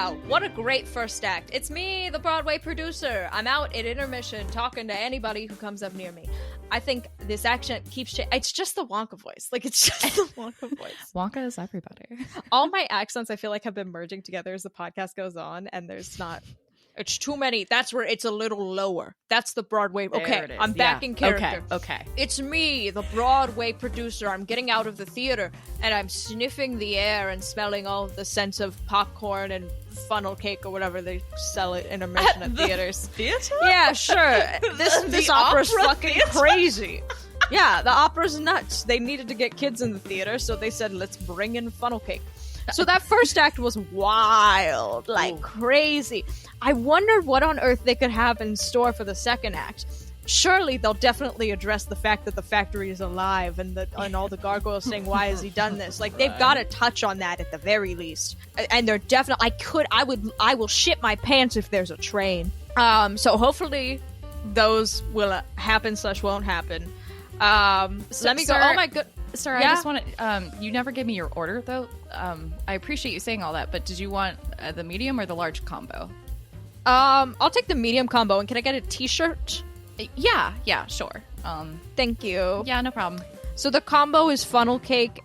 Wow, what a great first act. It's me, the Broadway producer. I'm out at intermission talking to anybody who comes up near me. I think this accent keeps it's just the Wonka voice. Like, it's just the Wonka voice. Wonka is everybody. All my accents, I feel like, have been merging together as the podcast goes on, and there's not... It's too many. That's where it's a little lower. That's the Broadway. Okay, I'm back in character. Okay. It's me, the Broadway producer. I'm getting out of the theater, and I'm sniffing the air and smelling all the scents of popcorn and funnel cake or whatever they sell it in intermission at theaters. Theater? Yeah, sure. This opera's fucking crazy. Yeah, the opera's nuts. They needed to get kids in the theater, so they said, let's bring in funnel cake. So that first act was wild, like crazy. I wondered what on earth they could have in store for the second act. Surely they'll definitely address the fact that the factory is alive and all the gargoyles saying, why has he done this? Like, they've got to touch on that at the very least. And they're definitely, I will shit my pants if there's a train. So hopefully those will happen / won't happen. Let me go. Oh my god. Sir, yeah? I just want to, you never gave me your order, though. I appreciate you saying all that, but did you want the medium or the large combo? I'll take the medium combo, and can I get a t-shirt? Yeah, sure. Thank you. Yeah, no problem. So the combo is funnel cake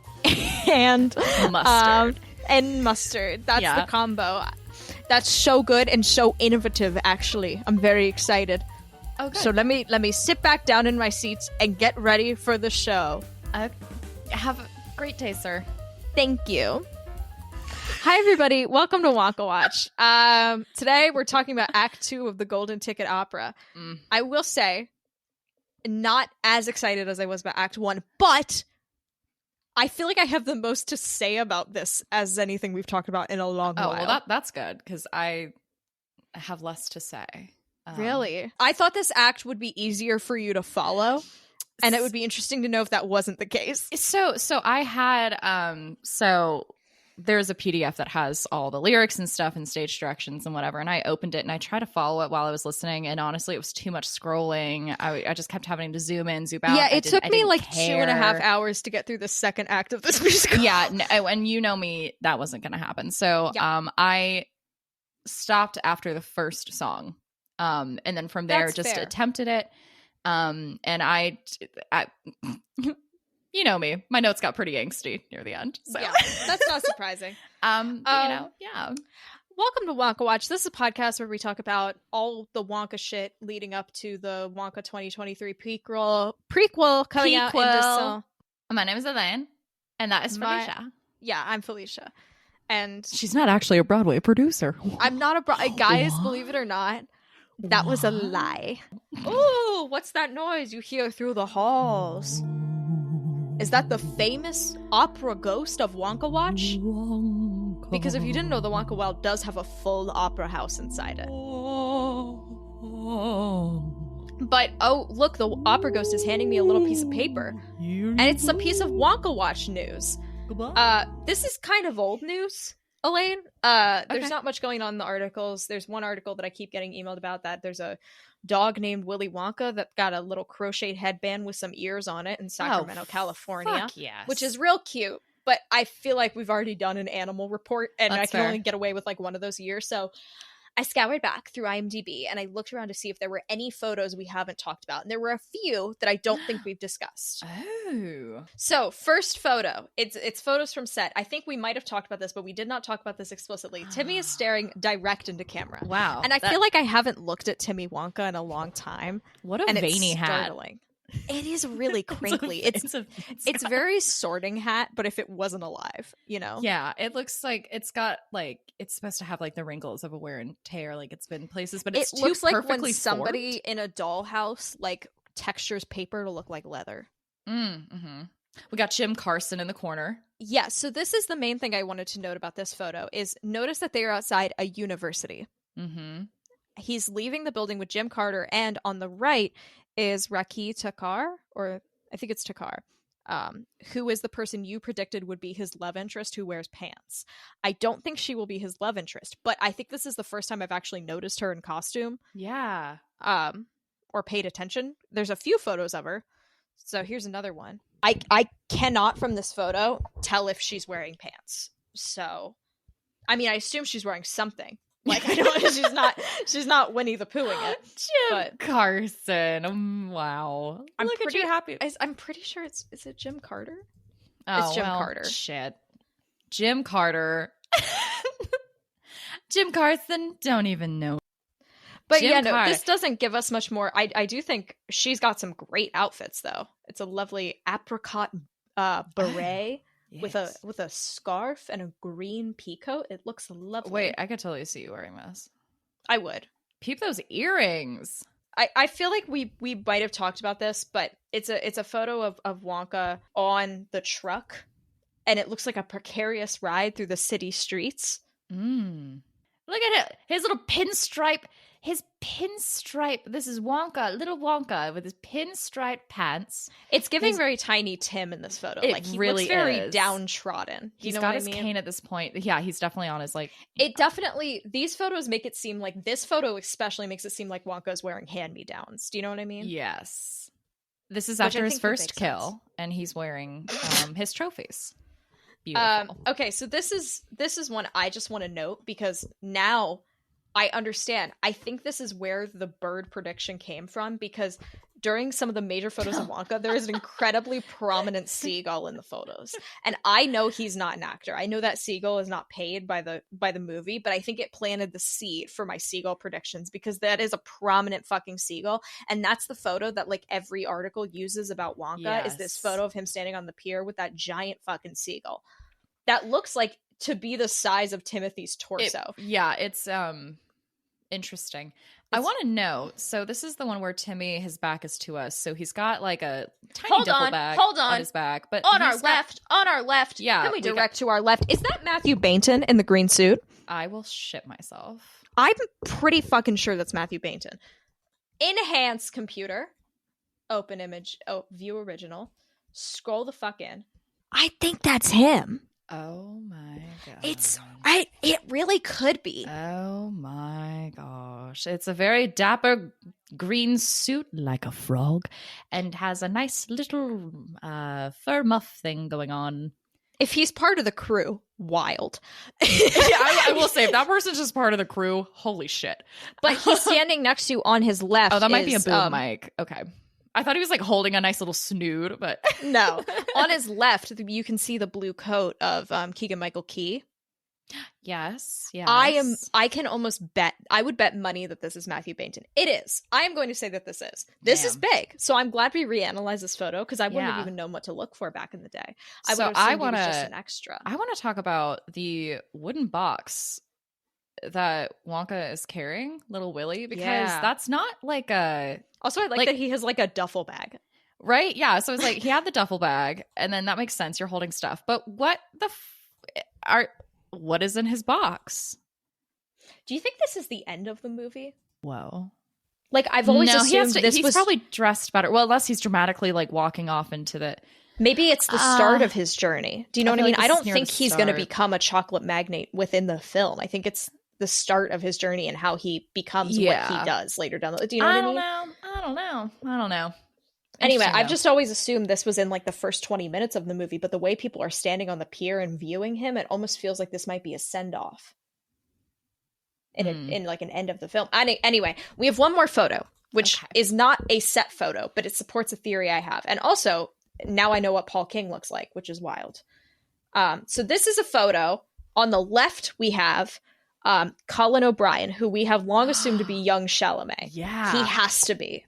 and mustard. And mustard. That's the combo. That's so good and so innovative, actually. I'm very excited. Oh, good. So let me sit back down in my seats and get ready for the show. Have a great day, sir. Thank you. Hi, everybody. Welcome to Wonka Watch. Today, we're talking about Act 2 of the Golden Ticket Opera. I will say, not as excited as I was about Act 1, but I feel like I have the most to say about this as anything we've talked about in a long while. Well, that's good, because I have less to say. Really? I thought this act would be easier for you to follow. And it would be interesting to know if that wasn't the case. So I had so there's a PDF that has all the lyrics and stuff and stage directions and whatever, and I opened it and I tried to follow it while I was listening, and honestly it was too much scrolling. I just kept having to zoom in, zoom out. Yeah, it took me like 2.5 hours to get through the second act of this musical. Yeah, and you know me, that wasn't going to happen. So I stopped after the first song, and then from there just attempted it. And I you know me, my notes got pretty angsty near the end. So. Yeah, that's not surprising. Yeah. Welcome to Wonka Watch. This is a podcast where we talk about all the Wonka shit leading up to the Wonka 2023 prequel coming out in December. My name is Elaine, and that is Felicia. Yeah, I'm Felicia. And she's not actually a Broadway producer. I'm not guys, believe it or not. That was a lie. Ooh, what's that noise you hear through the halls? Is that the famous opera ghost of Wonka Watch? Because if you didn't know, the Wonka Wild does have a full opera house inside it. But, oh, look, the opera ghost is handing me a little piece of paper. And it's a piece of Wonka Watch news. This is kind of old news. Elaine, there's not much going on in the articles. There's one article that I keep getting emailed about that there's a dog named Willy Wonka that got a little crocheted headband with some ears on it in Sacramento, California. Fuck yes. Which is real cute. But I feel like we've already done an animal report, and That's I can fair. only get away with like one of those a year. So I scoured back through IMDb, and I looked around to see if there were any photos we haven't talked about. And there were a few that I don't think we've discussed. Oh. So, first photo. It's photos from set. I think we might have talked about this, but we did not talk about this explicitly. Timmy is staring direct into camera. Wow. And I feel like I haven't looked at Timmy Wonka in a long time. What a and veiny it's hat. startling. It is really crinkly. It's very Sorting Hat, but if it wasn't alive, you know? Yeah, it looks like it's got like it's supposed to have like the wrinkles of a wear and tear, like it's been places, but it's it too looks like perfectly when somebody formed. in a dollhouse like textures paper to look like leather. Mm-hmm. We got Jim Carson in the corner. Yeah, so this is the main thing I wanted to note about this photo is notice that they are outside a university. Mm-hmm. He's leaving the building with Jim Carter, and on the right is Raki Takar, or I think it's Takar, who is the person you predicted would be his love interest who wears pants. I don't think she will be his love interest, but I think this is the first time I've actually noticed her in costume. Yeah. Or paid attention. There's a few photos of her. So here's another one. I cannot from this photo tell if she's wearing pants. So I mean, I assume she's wearing something. Like, I know she's not Winnie the Poohing it. Jim Carson. Wow. Look at you happy. I'm pretty sure is it Jim Carter? Oh, it's Jim Carter. Shit. Jim Carter. Jim Carson, don't even know. But this doesn't give us much more. I do think she's got some great outfits, though. It's a lovely apricot beret with a scarf and a green peacoat. It looks lovely. Wait, I could totally see you wearing this. I would. Peep those earrings. I feel like we might have talked about this, but it's a photo of Wonka on the truck, and it looks like a precarious ride through the city streets. Look at it. His little pinstripe. This is Wonka, little Wonka with his pinstripe pants. It's giving very Tiny Tim in this photo. Like, he really looks very downtrodden. He's got his cane at this point. Yeah, he's definitely on his, like... It definitely... These photos make it seem like... This photo especially makes it seem like Wonka's wearing hand-me-downs. Do you know what I mean? Yes. This is after his first kill, and he's wearing his trophies. Beautiful. Okay, so this is one I just want to note, because now... I understand. I think this is where the bird prediction came from, because during some of the major photos of Wonka, there is an incredibly prominent seagull in the photos. And I know he's not an actor. I know that seagull is not paid by the movie, but I think it planted the seed for my seagull predictions, because that is a prominent fucking seagull. And that's the photo that like every article uses about Wonka, is this photo of him standing on the pier with that giant fucking seagull. That looks like to be the size of Timothy's torso. It's interesting. I want to know, so this is the one where Timmy, his back is to us, so he's got like a tiny duffel bag on his back, but on our left, can we direct to our left? Is that Matthew Bainton in the green suit? I will shit myself. I'm pretty fucking sure that's Matthew Bainton. Enhance computer, open image, view original, scroll the fuck in. I think that's him. Oh my god. It really could be. Oh my gosh. It's a very dapper green suit like a frog and has a nice little fur muff thing going on. If he's part of the crew, wild. I will say, if that person's just part of the crew, holy shit. But he's standing next to, on his left. Oh, that might be a boom mic. Okay. I thought he was like holding a nice little snood, but no. On his left, you can see the blue coat of Keegan-Michael Key. Yes. I can almost bet. I would bet money that this is Matthew Bainton. It is. I am going to say that this is. This is big. So I'm glad we reanalyzed this photo, because I wouldn't have even known what to look for back in the day. I would have assumed he was just an extra. I want to talk about the wooden box that Wonka is carrying, Little Willie, because that's not like a... Also, I like that he has like a duffel bag. Right? Yeah. So it's like he had the duffel bag, and then that makes sense. You're holding stuff. But what is in his box? Do you think this is the end of the movie? Whoa. Like, I've always assumed he's probably dressed better. Well, unless he's dramatically like walking off into the... Maybe it's the start of his journey. Do you know what I mean? I don't think he's going to become a chocolate magnate within the film. I think it's the start of his journey and how he becomes what he does later down the... Do you know what I mean? I don't know. Anyway, I've just always assumed this was in like the first 20 minutes of the movie, but the way people are standing on the pier and viewing him, it almost feels like this might be a send-off in like an end of the film. Anyway, we have one more photo, which is not a set photo, but it supports a theory I have. And also, now I know what Paul King looks like, which is wild. So this is a photo. On the left, we have Colin O'Brien, who we have long assumed to be young Chalamet. Yeah. He has to be.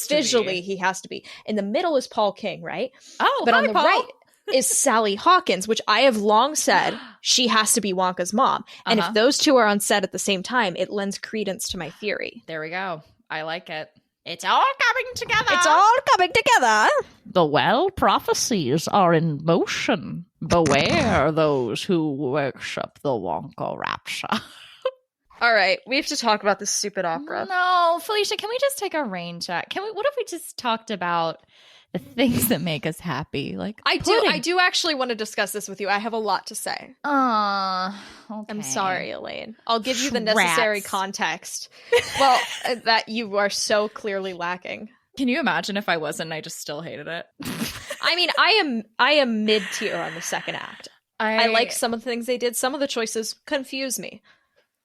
Visually, he has to be. In the middle is Paul King, right? Oh, but hi, on the Paul. right is Sally Hawkins, which I have long said she has to be Wonka's mom. And if those two are on set at the same time, it lends credence to my theory. There we go. I like it. It's all coming together. The prophecies are in motion. Beware those who worship the Wonka rapture. All right, we have to talk about this stupid opera. No, Felicia, can we just take a rain check? What if we just talked about the things that make us happy? Like I do actually want to discuss this with you. I have a lot to say. Okay. I'm sorry, Elaine. I'll give you the necessary context. Well, that you are so clearly lacking. Can you imagine if I wasn't and I just still hated it? I mean, I am mid-tier on the second act. I like some of the things they did. Some of the choices confuse me.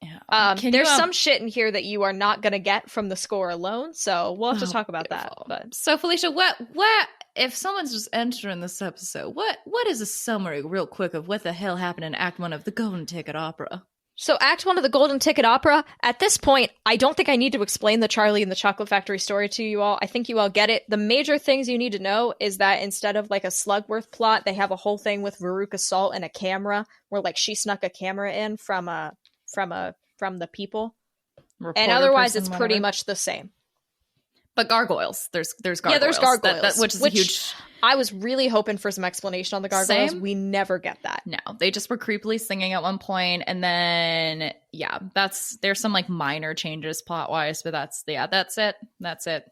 Yeah. There's some shit in here that you are not going to get from the score alone, so we'll have to talk about beautiful. that. But so, Felicia, what if someone's just entering this episode? What is a summary, real quick, of what the hell happened in Act 1 of the Golden Ticket Opera? So Act 1 of the Golden Ticket Opera, at this point, I don't think I need to explain the Charlie and the Chocolate Factory story to you all. I think you all get it. The major things you need to know is that instead of like a Slugworth plot, they have a whole thing with Veruca Salt and a camera where like she snuck a camera in from the people. Reporter and otherwise person, it's whatever. pretty much the same. But gargoyles. There's gargoyles. Yeah, there's gargoyles. Which is a huge... I was really hoping for some explanation on the gargoyles. Same. We never get that. No, they just were creepily singing at one point, and then there's some like minor changes plot wise, but that's it.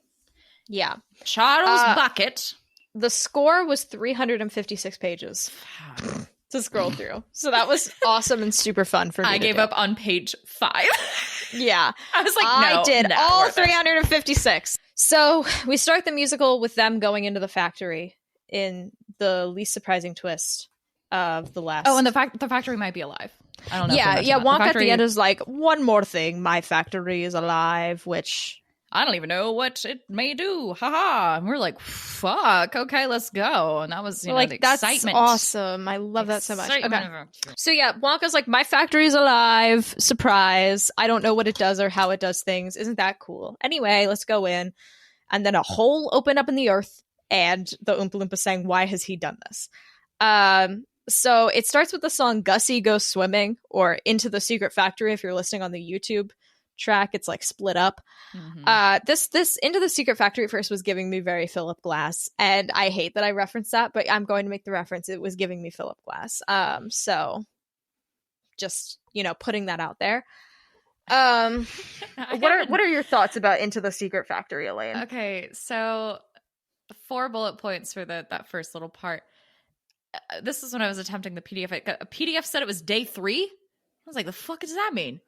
Yeah. Charles Bucket. The score was 356 pages to scroll through. So that was awesome and super fun for me. I gave up on page 5. Yeah. I was like, no, I did not all worth it. 356. So we start the musical with them going into the factory in the least surprising twist of the last. Oh, and the factory might be alive. I don't know. Yeah. Wonka Wonka at factory... the end is like, one more thing, my factory is alive, which I don't even know what it may do. Haha. And we're like, fuck. Okay, let's go. And that was the excitement. That's awesome. I love that so much. Excitement Okay. of it. So yeah, Wonka's like, my factory's alive. Surprise. I don't know what it does or how it does things. Isn't that cool? Anyway, let's go in. And then a hole opened up in the earth, and the Oompa Loompa saying, why has he done this? So it starts with the song Gussie Goes Swimming, or Into the Secret Factory if you're listening on the YouTube track. It's like split up. Mm-hmm. This Into the Secret Factory at first was giving me very Philip Glass, and I hate that I referenced that, but I'm going to make the reference. It was giving me Philip Glass. So just, putting that out there. What are your thoughts about Into the Secret Factory, Elaine? Okay, so 4 bullet points for that first little part. This is when I was attempting the PDF. A PDF said it was day 3. I was like, the fuck does that mean?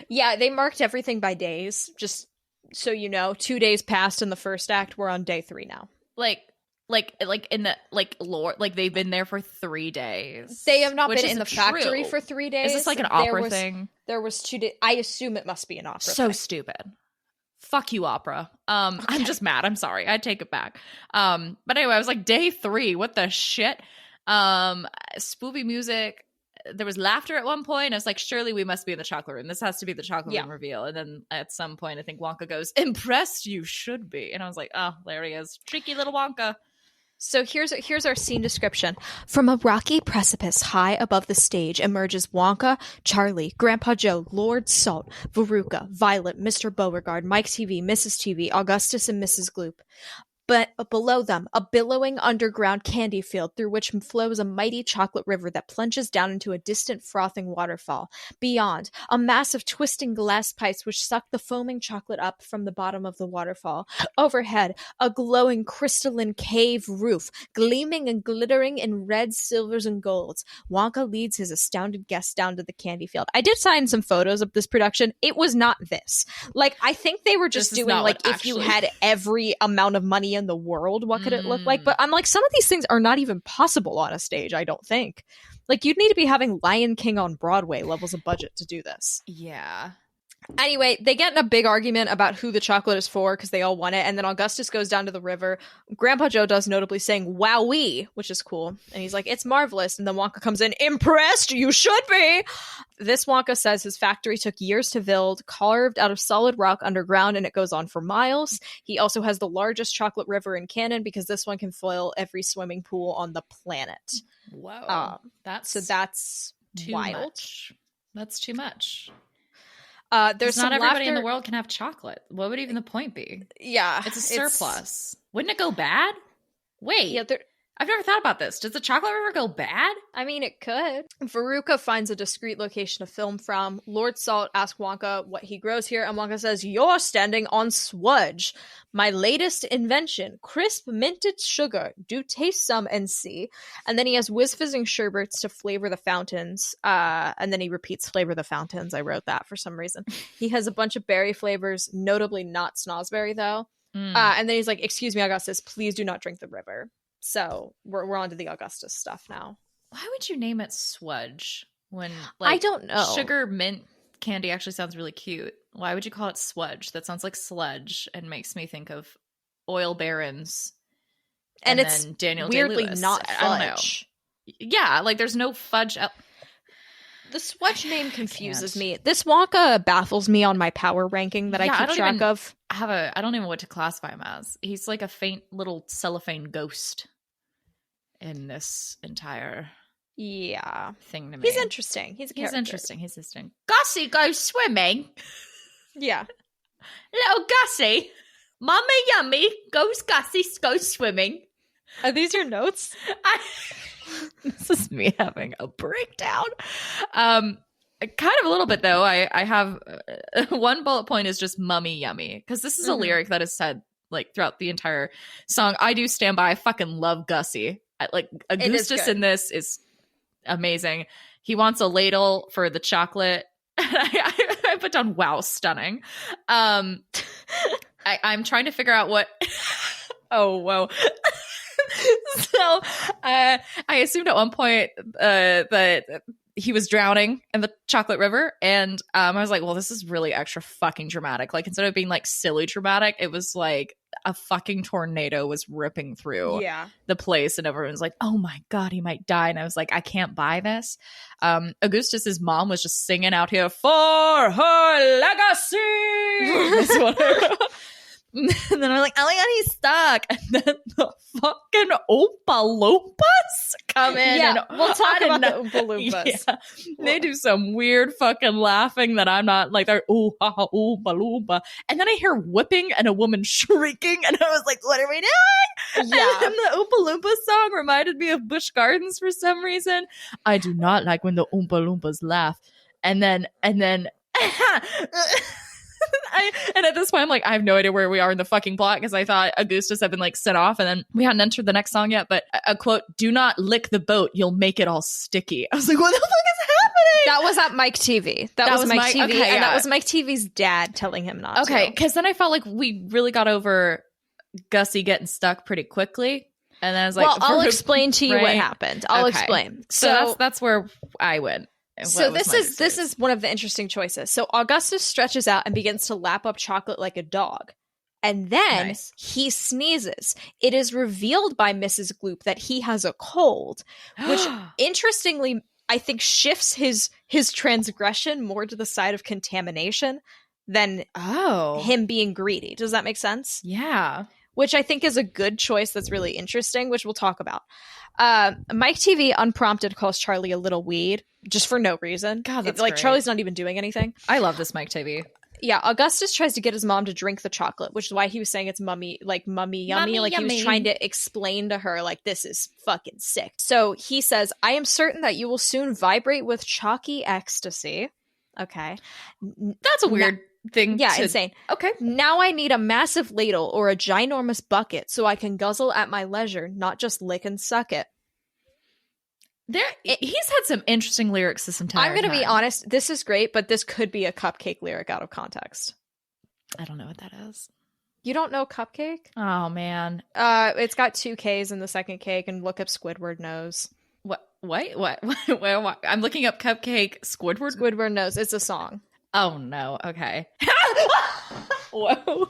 Yeah, they marked everything by days, just so you know. 2 days passed in the first act. We're on day 3 now. Like in the lore, like they've been there for 3 days. They have not been in the factory for 3 days. Is this like an opera thing? There was 2 days. I assume it must be an opera. So thing. stupid. Fuck you, opera. Okay. I'm just mad. I'm sorry. I take it back. But anyway, I was like, day 3. What the shit? Spoopy music. There was laughter at one point. I was like, surely we must be in the chocolate room. This has to be the chocolate room reveal. And then at some point, I think Wonka goes, impressed you should be. And I was like, oh, there he is. Cheeky little Wonka. So here's our scene description. From a rocky precipice high above the stage emerges Wonka, Charlie, Grandpa Joe, Lord Salt, Veruca, Violet, Mr. Beauregard, Mike TV, Mrs. TV, Augustus, and Mrs. Gloop. But below them, a billowing underground candy field through which flows a mighty chocolate river that plunges down into a distant frothing waterfall. Beyond, a mass of twisting glass pipes which suck the foaming chocolate up from the bottom of the waterfall. Overhead, a glowing crystalline cave roof, gleaming and glittering in reds, silvers, and golds. Wonka leads his astounded guests down to the candy field. I did sign some photos of this production. It was not this. Like, I think they were just doing, like, if you had every amount of money in the world, what could it look like? But I'm like, some of these things are not even possible on a stage, I don't think. Like, you'd need to be having Lion King on Broadway levels of budget to do this. Yeah. Anyway, they get in a big argument about who the chocolate is for because they all want it, and then Augustus goes down to the river. Grandpa Joe does, notably saying wowee, which is cool, and he's like, it's marvelous. And then Wonka comes in, impressed you should be. This Wonka says his factory took years to build, carved out of solid rock underground, and it goes on for miles. He also has the largest chocolate river in canon because this one can fill every swimming pool on the planet. Whoa. That's too wild. Much. That's too much. There's not some everybody laughter in the world can have chocolate. What would even the point be? Yeah. It's a surplus. Wouldn't it go bad? Wait. Yeah, I've never thought about this. Does the chocolate river go bad? I mean, it could. Veruca finds a discreet location to film from. Lord Salt asks Wonka what he grows here, and Wonka says, you're standing on swudge. My latest invention, crisp minted sugar. Do taste some and see. And then he has whiz-fizzing sherbets to flavor the fountains. And then he repeats flavor the fountains. I wrote that for some reason. He has a bunch of berry flavors, notably not snozzberry, though. And then he's like, excuse me, Augustus, please do not drink the river. So we're on to the Augustus stuff now. Why would you name it Swudge when I don't know. Sugar mint candy actually sounds really cute. Why would you call it Swudge? That sounds like sludge and makes me think of oil barons. And it's then Daniel weirdly Day-Lewis. not I don't know. fudge. Yeah, like there's no fudge. The Swudge name confuses me. This Wonka baffles me on my power ranking that I keep track of. I don't even know what to classify him as. He's like a faint little cellophane ghost in this entire thing to me. He's interesting. He's interesting. He's interesting. Gussie goes swimming. Yeah. Little Gussie. Mummy yummy goes swimming. Are these your notes? This is me having a breakdown. Kind of a little bit though. I have one bullet point is just mummy yummy, because this is a lyric that is said like throughout the entire song. I do stand by. I fucking love Gussie. Like Augustus in this is amazing. He wants a ladle for the chocolate. I put down wow, stunning. I'm trying to figure out what. Oh whoa. So I assumed at one point that he was drowning in the chocolate river, and I was like, well, this is really extra fucking dramatic. Like, instead of being like silly dramatic, it was like a fucking tornado was ripping through the place, and everyone's like, oh my god, he might die. And I was like, I can't buy this. Augustus's mom was just singing out here for her legacy. That's what I wrote. And then I'm like, oh my god, he's stuck. And then the fucking Oompa Loompas come in. Yeah, and we'll talk about the Oompa Loompas. Yeah, they do some weird fucking laughing that I'm not like, they're ooh, ha, ha, Oompa Loompa. And then I hear whipping and a woman shrieking. And I was like, what are we doing? Yeah. And the Oompa Loompa song reminded me of Busch Gardens for some reason. I do not like when the Oompa Loompas laugh. And then and at this point, I'm like, I have no idea where we are in the fucking plot, because I thought Augustus had been like sent off, and then we hadn't entered the next song yet. But a quote: "Do not lick the boat; you'll make it all sticky." I was like, what the fuck is happening? That was at Mike TV. That was Mike TV, okay, and that was Mike TV's dad telling him not to. Okay, because then I felt like we really got over Gussie getting stuck pretty quickly, and then I was like, well, I'll explain to you what happened. I'll explain. So that's where I went. So this is one of the interesting choices. So Augustus stretches out and begins to lap up chocolate like a dog. And then he sneezes. It is revealed by Mrs. Gloop that he has a cold, which interestingly, I think shifts his transgression more to the side of contamination than him being greedy. Does that make sense? Yeah. Which I think is a good choice that's really interesting, which we'll talk about. Mike TV unprompted calls Charlie a little weed, just for no reason. God, that's like great. Charlie's not even doing anything. I love this Mike TV. Yeah, Augustus tries to get his mom to drink the chocolate, which is why he was saying it's mummy yummy. Mummy like yummy. He was trying to explain to her, like, this is fucking sick. So he says, I am certain that you will soon vibrate with chalky ecstasy. Okay. That's a weird thing. Yeah, insane. Okay. Now I need a massive ladle or a ginormous bucket so I can guzzle at my leisure, not just lick and suck it. He's had some interesting lyrics this entire I'm going to time. be honest, this is great, but this could be a Cupcake lyric out of context. I don't know what that is. You don't know Cupcake? Oh, man. It's got 2 Ks in the second cake, and look up Squidward Knows. What? I'm looking up Cupcake Squidward? Squidward Knows. It's a song. Oh, no. Okay. Whoa.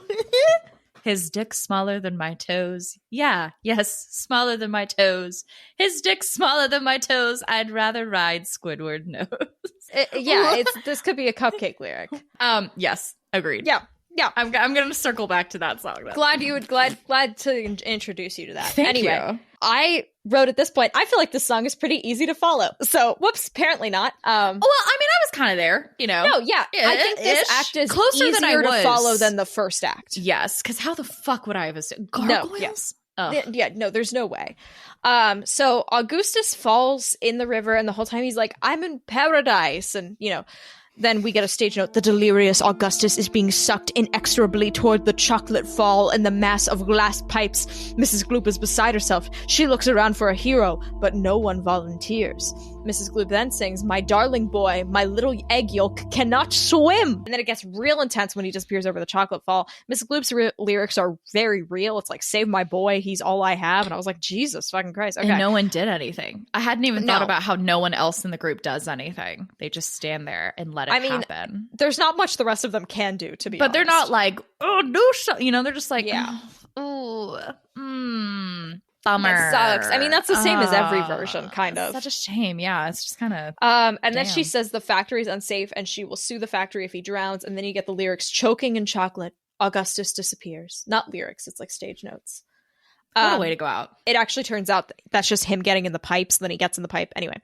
His dick's smaller than my toes. Yeah, yes, smaller than my toes. His dick's smaller than my toes. I'd rather ride Squidward Nose. This could be a Cupcake lyric. Yes, agreed. Yeah. I'm going to circle back to that song. Then. Glad to introduce you to that. Thank you. I wrote at this point, I feel like this song is pretty easy to follow. So, whoops, apparently not. Well, I mean, I was kind of there, you know. No, yeah. I think this act is closer easier than I was to follow than the first act. Yes, because how the fuck would I have assumed? Gargoyles? No, there's no way. So Augustus falls in the river, and the whole time he's like, I'm in paradise. And, then we get a stage note. The delirious Augustus is being sucked inexorably toward the chocolate fall and the mass of glass pipes. Mrs. Gloop is beside herself. She looks around for a hero, but no one volunteers. Mrs. Gloop then sings, "My darling boy, my little egg yolk cannot swim." And then it gets real intense when he disappears over the chocolate fall. Mrs. Gloop's lyrics are very real. It's like, "Save my boy, he's all I have." And I was like, Jesus fucking Christ. Okay. And no one did anything. I hadn't even thought about how no one else in the group does anything. They just stand there and let it happen. There's not much the rest of them can do, to be honest. But they're not like, oh, no, they're just like, yeah. Bummer. That sucks. I mean, that's the same as every version, kind of. Such a shame. Yeah, it's just kind of. And then she says the factory's unsafe and she will sue the factory if he drowns. And then you get the lyrics, "Choking in chocolate, Augustus disappears." Not lyrics, it's like stage notes. What a way to go out. It actually turns out that's just him getting in the pipes. Then he gets in the pipe. Anyway,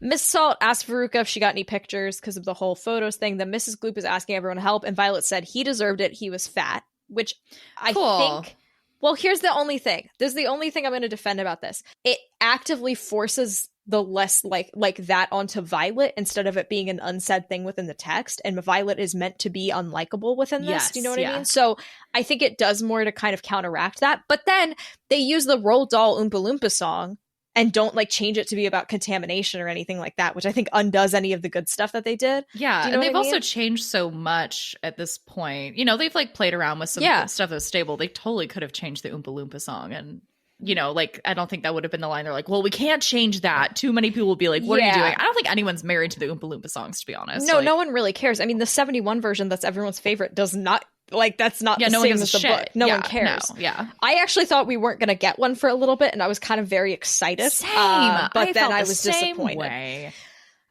Miss Salt asked Veruca if she got any pictures because of the whole photos thing. Then Mrs. Gloop is asking everyone to help. And Violet said he deserved it. He was fat, which I think... Well, here's the only thing. This is the only thing I'm going to defend about this. It actively forces the less like that onto Violet instead of it being an unsaid thing within the text. And Violet is meant to be unlikable within this. Do you know what I mean? So I think it does more to kind of counteract that. But then they use the Roald Dahl Oompa Loompa song and don't like change it to be about contamination or anything like that, which I think undoes any of the good stuff that they did. Yeah, and they've also changed so much at this point. They've like played around with some stuff that's stable. They totally could have changed the Oompa Loompa song, and I don't think that would have been the line. They're like, well, we can't change that. Too many people will be like, what are you doing? I don't think anyone's married to the Oompa Loompa songs, to be honest. No, no one really cares. I mean, the 71 version that's everyone's favorite does not. Like, that's not the same as the book. No one cares. No, yeah. I actually thought we weren't going to get one for a little bit, and I was kind of very excited. Same. But then I was disappointed. Way.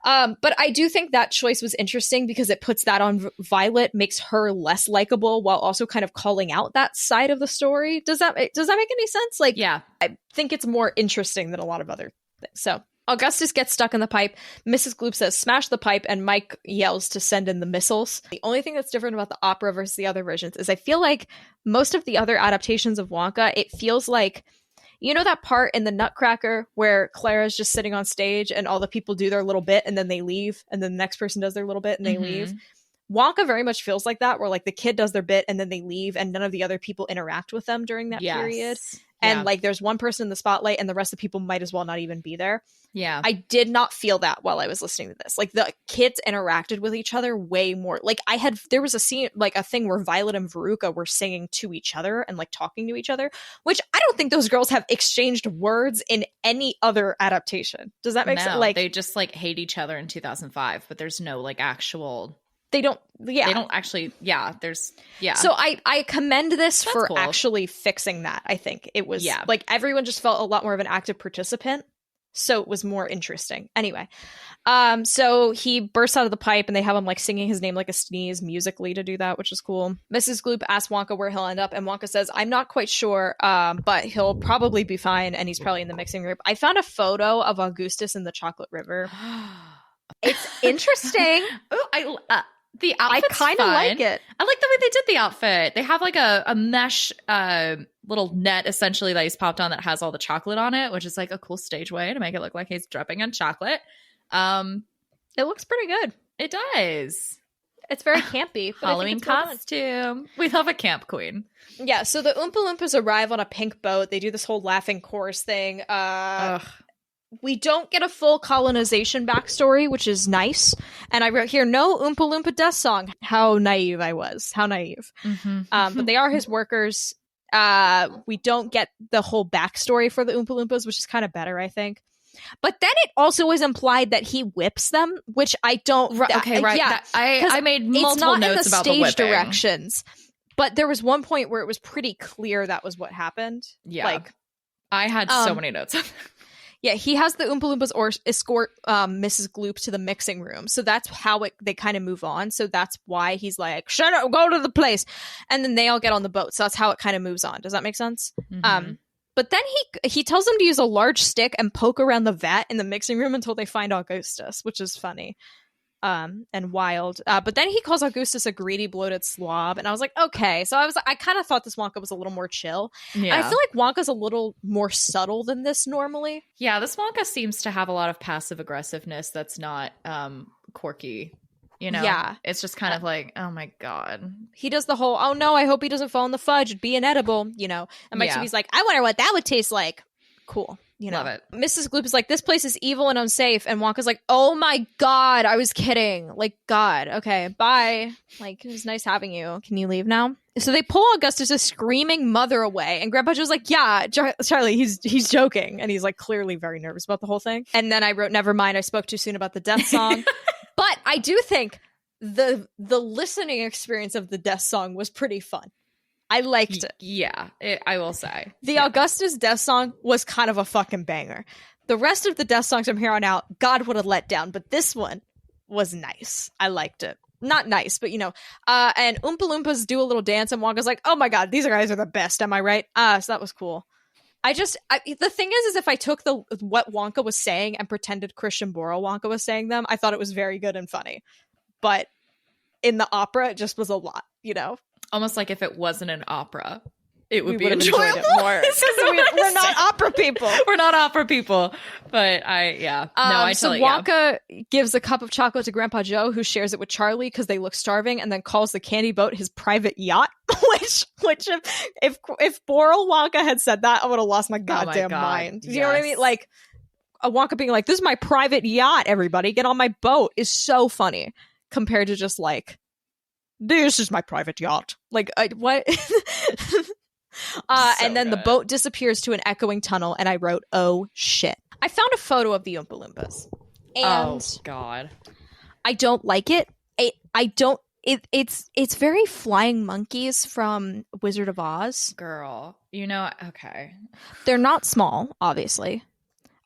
But I do think that choice was interesting because it puts that on Violet, makes her less likable while also kind of calling out that side of the story. Does that make any sense? Like, yeah. I think it's more interesting than a lot of other things. So Augustus gets stuck in the pipe. Mrs. Gloop says, "Smash the pipe," and Mike yells to send in the missiles. The only thing that's different about the opera versus the other versions is I feel like most of the other adaptations of Wonka, it feels like, that part in the Nutcracker where Clara's just sitting on stage and all the people do their little bit and then they leave, and then the next person does their little bit and they leave. Wonka very much feels like that, where like the kid does their bit and then they leave and none of the other people interact with them during that period. And like there's one person in the spotlight and the rest of the people might as well not even be there. Yeah. I did not feel that while I was listening to this. Like the kids interacted with each other way more. Like there was a scene, like a thing where Violet and Veruca were singing to each other and like talking to each other, which I don't think those girls have exchanged words in any other adaptation. Does that make sense? Like they just like hate each other in 2005, but there's no like actual... They don't actually, So I commend this for cool. Actually fixing that. I think it was like everyone just felt a lot more of an active participant. So it was more interesting. Anyway, so he bursts out of the pipe and they have him like singing his name like a sneeze musically to do that, which is cool. Mrs. Gloop asks Wonka where he'll end up, and Wonka says, "I'm not quite sure, but he'll probably be fine, and he's probably in the mixing group." I found a photo of Augustus in the Chocolate River. It's interesting. The outfit's I kind of like it. I like the way they did the outfit. They have like a mesh little net essentially that he's popped on that has all the chocolate on it, which is like a cool stage way to make it look like he's dripping in chocolate. It looks pretty good. It does. It's very campy. Halloween costume. We love a camp queen. Yeah, so the Oompa Loompas arrive on a pink boat. They do this whole laughing chorus thing. We don't get a full colonization backstory, which is nice. And I wrote here, no Oompa Loompa death song. How naive I was. How naive. But they are his workers. We don't get the whole backstory for the Oompa Loompas, which is kind of better, I think. But then it also is implied that he whips them, which I don't... Right. Yeah, I made multiple notes about the whipping. It's not in the stage directions. But there was one point where it was pretty clear that was what happened. Yeah. Like, I had so many notes. Yeah, he has the Oompa Loompas escort Mrs. Gloop to the mixing room. So that's how they kind of move on. So that's why he's like, shut up, go to the place. And then they all get on the boat. So that's how it kind of moves on. Does that make sense? But then he tells them to use a large stick and poke around the vat in the mixing room until they find Augustus, which is funny. And wild. But then he calls Augustus a greedy, bloated slob. And I was like, okay. So I kind of thought this Wonka was a little more chill. Yeah. And I feel like Wonka's a little more subtle than this normally. Yeah, this Wonka seems to have a lot of passive aggressiveness that's not quirky. Yeah. It's just kind of like, oh my God. He does the whole, oh no, I hope he doesn't fall in the fudge. It'd be inedible, And Mike Chibi's like, I wonder what that would taste like. Cool. you know. Love it. Mrs. Gloop is like, this place is evil and unsafe. And Wonka's like, oh my God, I was kidding. Like, God, okay, bye. Like, it was nice having you. Can you leave now? So they pull Augustus' screaming mother away, and Grandpa Joe's like, yeah, Charlie, he's joking. And he's like clearly very nervous about the whole thing. And then I wrote, never mind, I spoke too soon about the death song. But I do think the listening experience of the death song was pretty fun. I liked it. Yeah, I will say. The Augustus death song was kind of a fucking banger. The rest of the death songs from here on out, God would have let down, but this one was nice. I liked it. Not nice, but you know. And Oompa Loompas do a little dance, and Wonka's like, oh my God, these guys are the best, am I right? So that was cool. The thing is if I took what Wonka was saying and pretended Christian Borle Wonka was saying them, I thought it was very good and funny. But in the opera, it just was a lot, you know? Almost like if it wasn't an opera, it would be enjoyed enjoyable. it more. We're not opera people. We're not opera people. But I so Wonka gives a cup of chocolate to Grandpa Joe, who shares it with Charlie because they look starving, and then calls the candy boat his private yacht. which if Borle Wonka had said that, I would have lost my goddamn mind. You know what I mean? Like a Wonka being like, "This is my private yacht. Everybody, get on my boat," is so funny compared to just like, "This is my private yacht." Like what? And then the boat disappears to an echoing tunnel, and I wrote, oh shit. I found a photo of the Oompa Loompas. And oh God. I don't like it. It's very flying monkeys from Wizard of Oz. Girl. You know, okay. They're not small, obviously.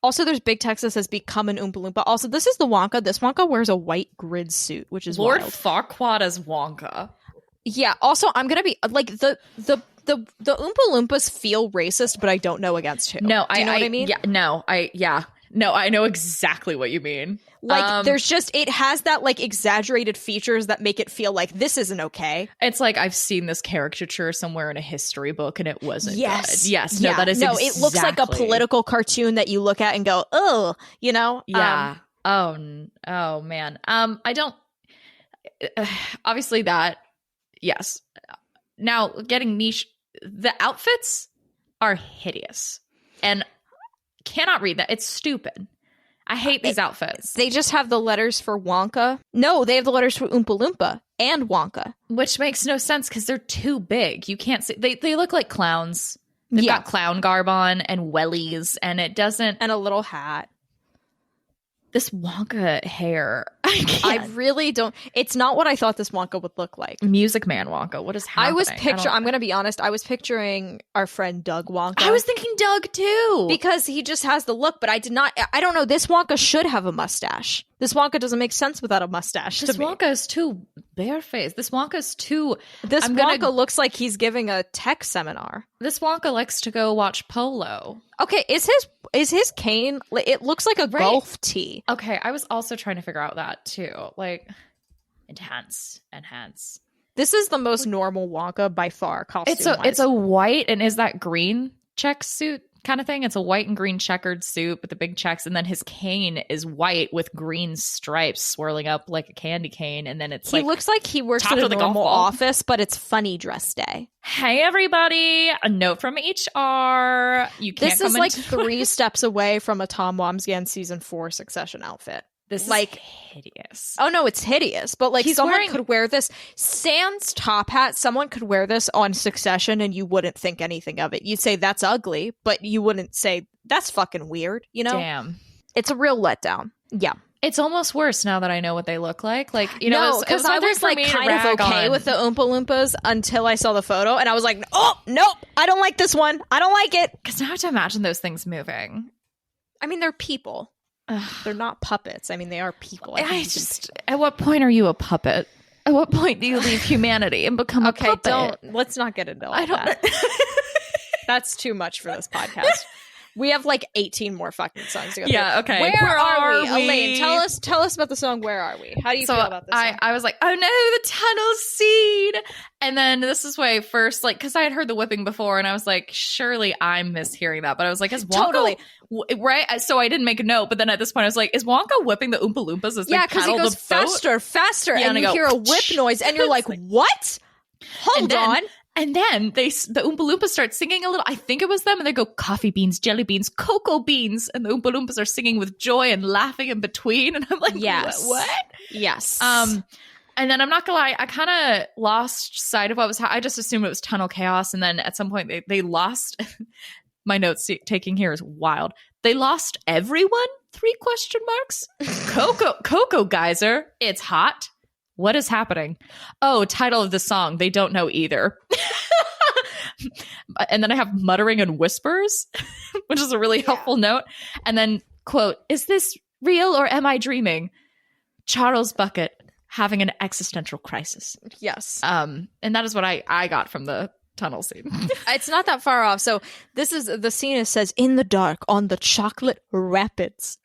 Also, there's Big Texas has become an Oompa Loompa. Also, this is the Wonka. This Wonka wears a white grid suit, which is Lord wild. Farquaad as Wonka. Yeah, also, I'm gonna be like the Oompa Loompas feel racist, but I don't know against who. No, do you know what I mean? No, I know exactly what you mean. Like, there's just, it has that like exaggerated features that make it feel like this isn't okay. It's like I've seen this caricature somewhere in a history book and it wasn't good. Yes, no, that is exactly. It looks like a political cartoon that you look at and go, oh, you know? Yeah. Oh man. I don't. Obviously that. Yes. Now getting niche. The outfits are hideous and cannot read that. It's stupid. I hate these outfits. They just have the letters for Wonka. No, they have the letters for Oompa Loompa and Wonka. Which makes no sense because they're too big. You can't see. They look like clowns. They've got clown garb on and wellies, and it doesn't. And a little hat. This Wonka hair. I really don't. It's not what I thought this Wonka would look like. Music Man Wonka. What is happening? I'm going to be honest. I was picturing our friend Doug Wonka. I was thinking Doug too. Because he just has the look, but I don't know. This Wonka should have a mustache. This Wonka doesn't make sense without a mustache. This Wonka is too barefaced. This Wonka's too. This Wonka looks like he's giving a tech seminar. This Wonka likes to go watch polo. Okay, is his cane? It looks like a golf tee. Okay, I was also trying to figure out that too. Like, enhance. This is the most normal Wonka by far. It's a white, and is that green check suit kind of thing? It's a white and green checkered suit with the big checks, and then his cane is white with green stripes swirling up like a candy cane, and then he looks like he works at a normal office, but it's funny dress day. Hey everybody, a note from HR. This is like 3 steps away from a Tom Wamsgans season 4 Succession outfit. This is hideous. Oh no, it's hideous. But like someone could wear this sans top hat. Someone could wear this on Succession, and you wouldn't think anything of it. You'd say that's ugly, but you wouldn't say that's fucking weird. You know? Damn, it's a real letdown. Yeah, it's almost worse now that I know what they look like. Like, you know, because I was like kind of okay with the Oompa Loompas until I saw the photo, and I was like, oh nope, I don't like this one. I don't like it. Because now I have to imagine those things moving. I mean, they're people. They're not puppets. I mean, they are people. At what point are you a puppet? At what point do you leave humanity and become a puppet? Let's not get into all that. That's too much for this podcast. We have like 18 more fucking songs to go through. Yeah, okay. Where are we? Elaine, tell us about the song Where Are We? How do you feel about this song? I was like, oh no, the tunnel scene. And then this is why first, like, because I had heard the whipping before, and I was like, surely I'm mishearing that. But I was like, is Wonka... Totally. Right? So I didn't make a note, but then at this point I was like, is Wonka whipping the Oompa Loompas as they paddle the boat? Yeah, because he goes faster, and you hear a whip noise, and you're like, what? Hold on. And then the Oompa Loompas start singing a little. I think it was them. And they go, coffee beans, jelly beans, cocoa beans. And the Oompa Loompas are singing with joy and laughing in between. And I'm like, Yes. What? Yes. And then I'm not gonna lie, I kind of lost sight of what was I just assumed it was tunnel chaos. And then at some point they lost. My notes taking here is wild. They lost everyone? 3 question marks. Cocoa geyser. It's hot. What is happening? Oh, title of the song. They don't know either. And then I have muttering and whispers, which is a really helpful note. And then, quote, is this real or am I dreaming? Charles Bucket having an existential crisis. Yes. And that is what I got from the tunnel scene. It's not that far off. So this is the scene. It says in the dark on the chocolate rapids.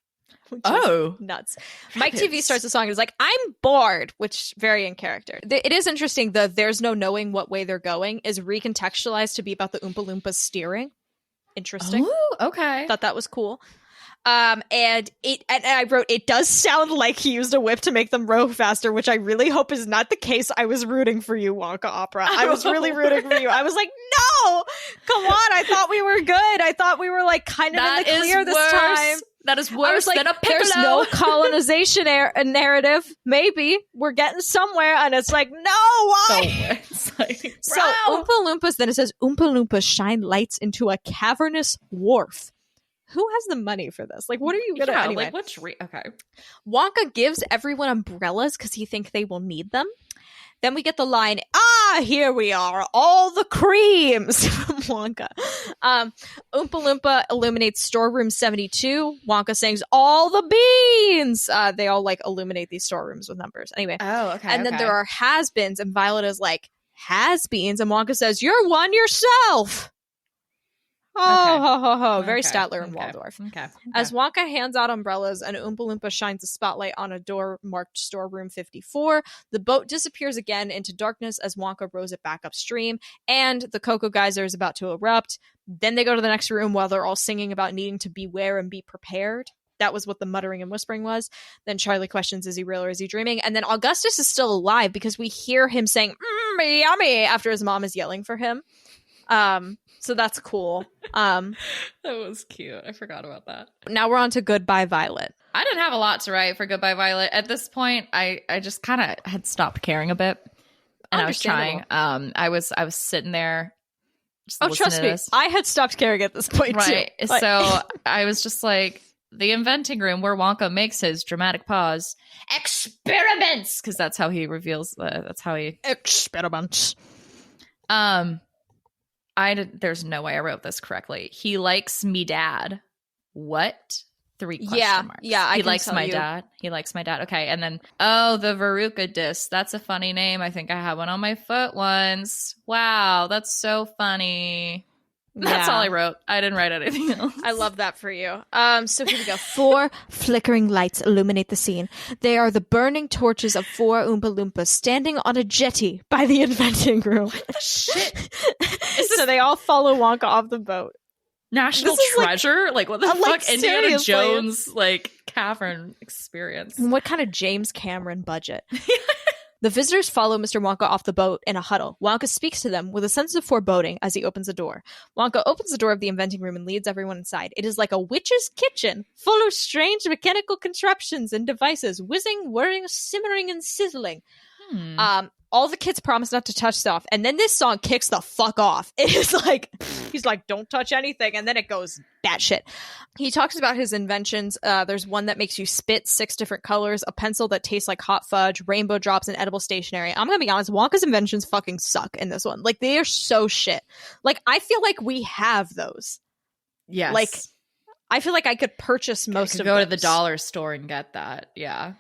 Nuts. Mike TV starts the song and is like, I'm bored, which very in character. It is interesting. The there's no knowing what way they're going is recontextualized to be about the Oompa Loompas steering. Interesting. Oh, okay. Thought that was cool. And I wrote, it does sound like he used a whip to make them row faster, which I really hope is not the case. I was rooting for you, Wonka Opera. I was really rooting for you. I was like, no, come on. I thought we were good. I thought we were like kind of in the clear this time. That is worse than a piccolo. There's no colonization narrative. Maybe we're getting somewhere, and it's like, no, why? It's like, so Oompa Loompas. Then it says Oompa Loompas shine lights into a cavernous wharf. Who has the money for this? Like, what are you gonna? Anyway, like what's okay? Wonka gives everyone umbrellas because he thinks they will need them. Then we get the line, here we are, all the creams from Wonka. Oompa Loompa illuminates storeroom 72. Wonka sings all the beans. They all like illuminate these storerooms with numbers. Anyway. Oh, okay. And then there are has-beens, and Violet is like, has-beens? And Wonka says, you're one yourself. Oh, ho, ho, ho. Very Statler and Waldorf. Okay. As Wonka hands out umbrellas and Oompa Loompa shines a spotlight on a door marked Storeroom 54, the boat disappears again into darkness as Wonka rows it back upstream, and the Cocoa Geyser is about to erupt. Then they go to the next room while they're all singing about needing to beware and be prepared. That was what the muttering and whispering was. Then Charlie questions, is he real or is he dreaming? And then Augustus is still alive because we hear him saying, yummy, after his mom is yelling for him. So that's cool. That was cute. I forgot about that. Now we're on to Goodbye Violet. I didn't have a lot to write for Goodbye Violet. At this point, I just kind of had stopped caring a bit. And I was trying. I was sitting there. Trust me. I had stopped caring at this point, right. too. So I was just like, the inventing room where Wonka makes his dramatic pause. Experiments! Because that's how he reveals, that's how he... Experiments. There's no way I wrote this correctly. He likes me dad. What? 3 question marks. Yeah, he likes my dad. He likes my dad. Okay, and then, the Veruca disc. That's a funny name. I think I had one on my foot once. Wow, that's so funny. That's all I wrote. I didn't write anything else. I love that for you. So here we go. 4 flickering lights illuminate the scene. They are the burning torches of 4 Oompa Loompas standing on a jetty by the inventing room. What the shit? So they all follow Wonka off the boat. National treasure? Like what the fuck? Indiana seriously. Jones cavern experience. What kind of James Cameron budget? The visitors follow Mr. Wonka off the boat in a huddle. Wonka speaks to them with a sense of foreboding as he opens the door. Wonka opens the door of the inventing room and leads everyone inside. It is like a witch's kitchen, full of strange mechanical contraptions and devices, whizzing, whirring, simmering, and sizzling. All the kids promise not to touch stuff, and then this song kicks the fuck off. It is like, he's like, don't touch anything, and then it goes batshit. He talks about his inventions. There's one that makes you spit 6 different colors, a pencil that tastes like hot fudge, rainbow drops, and edible stationery. I'm gonna be honest, Wonka's inventions fucking suck in this one. Like, they are so shit. Like, I feel like we have those. Yes. Like, I feel like I could purchase most of them. Go to the dollar store and get that. Yeah.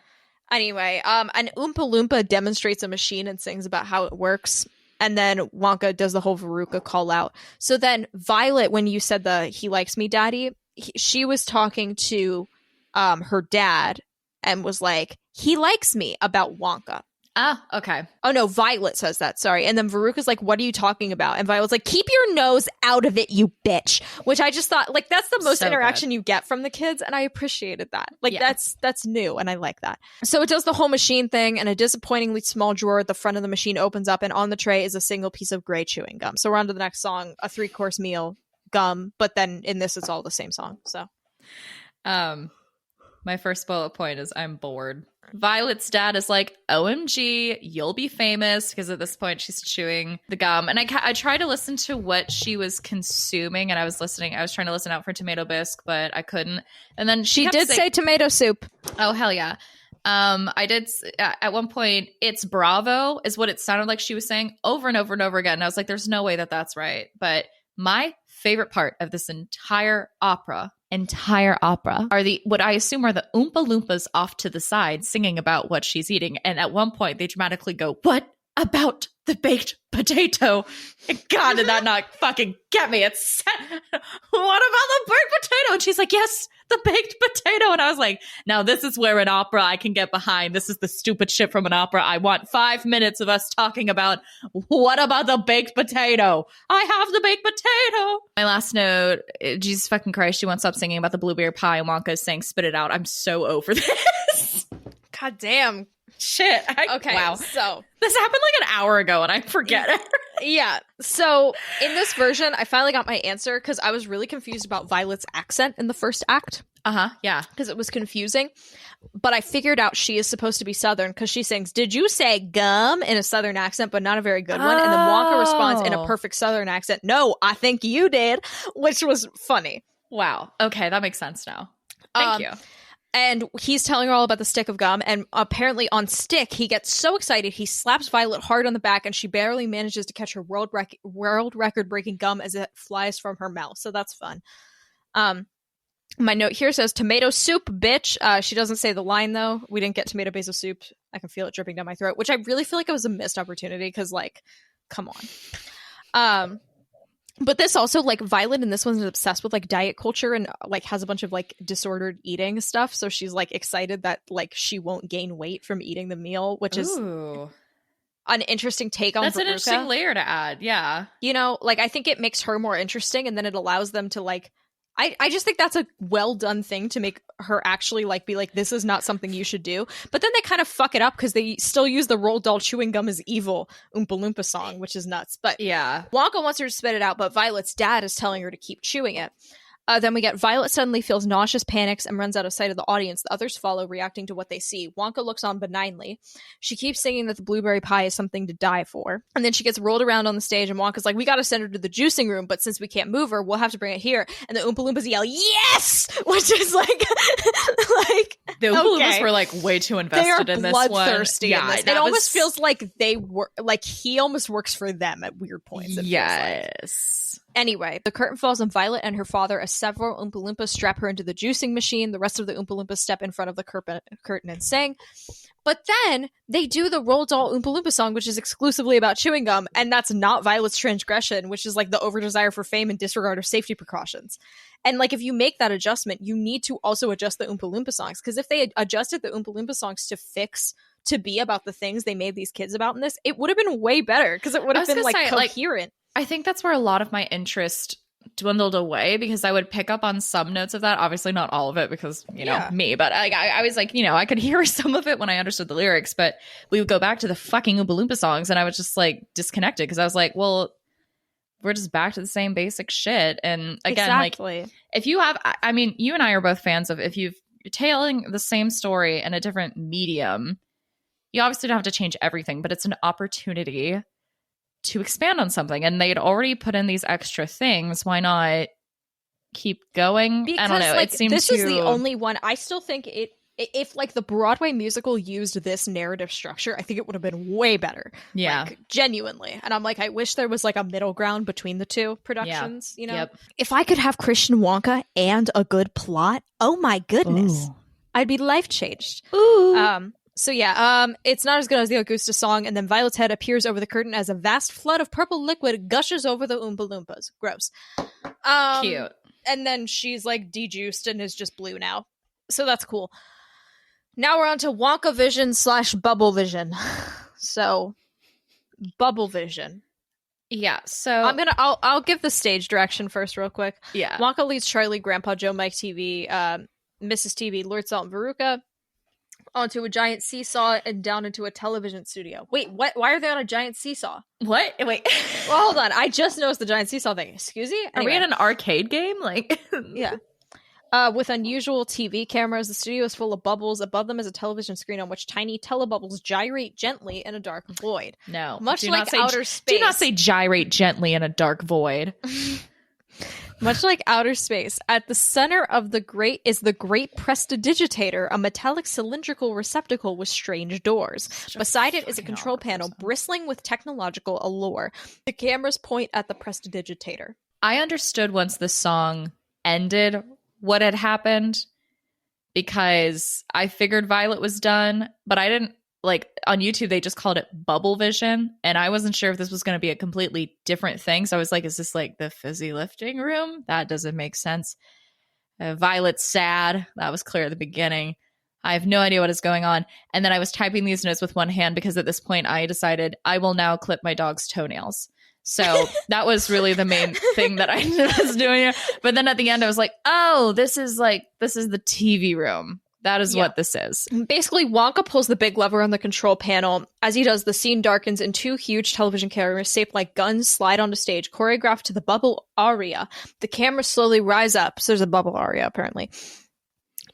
Anyway, an Oompa Loompa demonstrates a machine and sings about how it works. And then Wonka does the whole Veruca call out. So then Violet, when you said he likes me, daddy, she was talking to her dad and was like, he likes me about Wonka. Ah, okay. Oh no, Violet says that, sorry. And then Veruca's like, what are you talking about? And Violet's like, keep your nose out of it, you bitch. Which I just thought, like, that's the most interaction you get from the kids, and I appreciated that. Like, that's new, and I like that. So it does the whole machine thing, and a disappointingly small drawer at the front of the machine opens up, and on the tray is a single piece of gray chewing gum. So we're on to the next song, a 3-course meal, gum, but then in this it's all the same song. So my first bullet point is I'm bored. Violet's dad is like, OMG, you'll be famous, because at this point she's chewing the gum. And I tried to listen to what she was consuming, and I was trying to listen out for tomato bisque, but I couldn't. And then she did say tomato soup. Oh, hell yeah. I did at one point, it's Bravo is what it sounded like she was saying over and over and over again. And I was like, there's no way that that's right. But my favorite part of this entire opera are what I assume are the Oompa Loompas off to the side singing about what she's eating. And at one point they dramatically go, what about the baked potato? God, did that not fucking get me? It's what about the baked potato? And she's like, yes, the baked potato. And I was like, now this is where an opera I can get behind. This is the stupid shit from an opera. I want 5 minutes of us talking about what about the baked potato? I have the baked potato. My last note, Jesus fucking Christ, she won't stop singing about the blueberry pie, and Wonka is saying, spit it out. I'm so over this. God damn. Shit. Okay. Wow. So this happened like an hour ago and I forget it. Yeah. So in this version, I finally got my answer because I was really confused about Violet's accent in the first act. Yeah. Because it was confusing. But I figured out she is supposed to be Southern because she sings, did you say gum, in a Southern accent, but not a very good one. And then Wonka responds in a perfect Southern accent, no, I think you did, which was funny. Wow. Okay. That makes sense now. Thank you. And he's telling her all about the stick of gum, and apparently on stick, he gets so excited, he slaps Violet hard on the back, and she barely manages to catch her world record-breaking gum as it flies from her mouth, so that's fun. My note here says, tomato soup, bitch. She doesn't say the line, though. We didn't get tomato basil soup. I can feel it dripping down my throat, which I really feel like it was a missed opportunity, because, like, come on. But this also, like, Violet in this one is obsessed with, like, diet culture and, like, has a bunch of, like, disordered eating stuff. So she's, like, excited that, like, she won't gain weight from eating the meal, which is an interesting take on That's Veruca. An interesting layer to add, yeah. You know, like, I think it makes her more interesting, and then it allows them to, like, I just think that's a well-done thing to make her actually, like, be like, this is not something you should do. But then they kind of fuck it up because they still use the Roald Dahl chewing gum as evil Oompa Loompa song, which is nuts. But yeah, Wonka wants her to spit it out, but Violet's dad is telling her to keep chewing it. Then we get Violet suddenly feels nauseous, panics, and runs out of sight of the audience. The others follow, reacting to what they see. Wonka looks on benignly. She keeps singing that the blueberry pie is something to die for. And then she gets rolled around on the stage, and Wonka's like, we gotta send her to the juicing room, but since we can't move her, we'll have to bring it here. And the Oompa Loompas yell, yes! Which is like, the Oompa Loompas were like way too invested in this one. They are bloodthirsty. Yeah, it almost feels like they were, like, he almost works for them at weird points. Yes. Anyway, the curtain falls on Violet and her father as several Oompa Loompas strap her into the juicing machine. The rest of the Oompa Loompas step in front of the curtain and sing. But then they do the Roald Dahl Oompa Loompa song, which is exclusively about chewing gum, and that's not Violet's transgression, which is like the over-desire for fame and disregard of safety precautions. And like, if you make that adjustment, you need to also adjust the Oompa Loompa songs, because if they had adjusted the Oompa Loompa songs to be about the things they made these kids about in this, it would have been way better, because it would have been like coherent. I think that's where a lot of my interest dwindled away, because I would pick up on some notes of that. Obviously not all of it, because, you know, me, but I was like, you know, I could hear some of it when I understood the lyrics, but we would go back to the fucking Oompa Loompa songs and I was just like disconnected, because I was like, well, we're just back to the same basic shit. And again, like, if you have, I mean, you and I are both fans of, if you're telling the same story in a different medium, you obviously don't have to change everything, but it's an opportunity to expand on something, and they'd already put in these extra things. Why not keep going? Because, I don't know. Like, it seems this is the only one. I still think if like the Broadway musical used this narrative structure, I think it would have been way better. Yeah, like, genuinely. And I'm like, I wish there was like a middle ground between the two productions. You know, if I could have Christian Wonka and a good plot, oh my goodness, I'd be life changed. Ooh. So yeah, it's not as good as the Augusta song, and then Violet's head appears over the curtain as a vast flood of purple liquid gushes over the Oompa Loompas. Gross. Cute. And then she's like dejuiced and is just blue now. So that's cool. Now we're on to Wonka Vision / Bubble Vision. So, bubble vision. Yeah, so I'll give the stage direction first real quick. yeah. Wonka leads Charlie, Grandpa Joe, Mike TV, Mrs. TV, Lord Salt, and Veruca onto a giant seesaw and down into a television studio. Wait, what? Why are they on a giant seesaw? What? Wait. Well, hold on. I just noticed the giant seesaw thing. Excuse me? Are we in an arcade game? Like, yeah. With unusual TV cameras, the studio is full of bubbles. Above them is a television screen on which tiny telebubbles gyrate gently in a dark void. No. Much like outer space. Do not say gyrate gently in a dark void. Much like outer space, at the center of the great prestidigitator, a metallic cylindrical receptacle with strange doors. Beside it is a control panel bristling with technological allure. The cameras point at the prestidigitator. I understood once the song ended what had happened because I figured Violet was done, but I didn't. Like on YouTube, they just called it bubble vision. And I wasn't sure if this was going to be a completely different thing. So I was like, is this like the fizzy lifting room? That doesn't make sense. Violet's sad. That was clear at the beginning. I have no idea what is going on. And then I was typing these notes with one hand because at this point I decided I will now clip my dog's toenails. So that was really the main thing that I was doing here. But then at the end I was like, oh, this is the TV room. That is what this is. Basically, Wonka pulls the big lever on the control panel. As he does, the scene darkens and two huge television cameras shaped like guns slide onto stage, choreographed to the bubble aria. The cameras slowly rise up. So there's a bubble aria, apparently.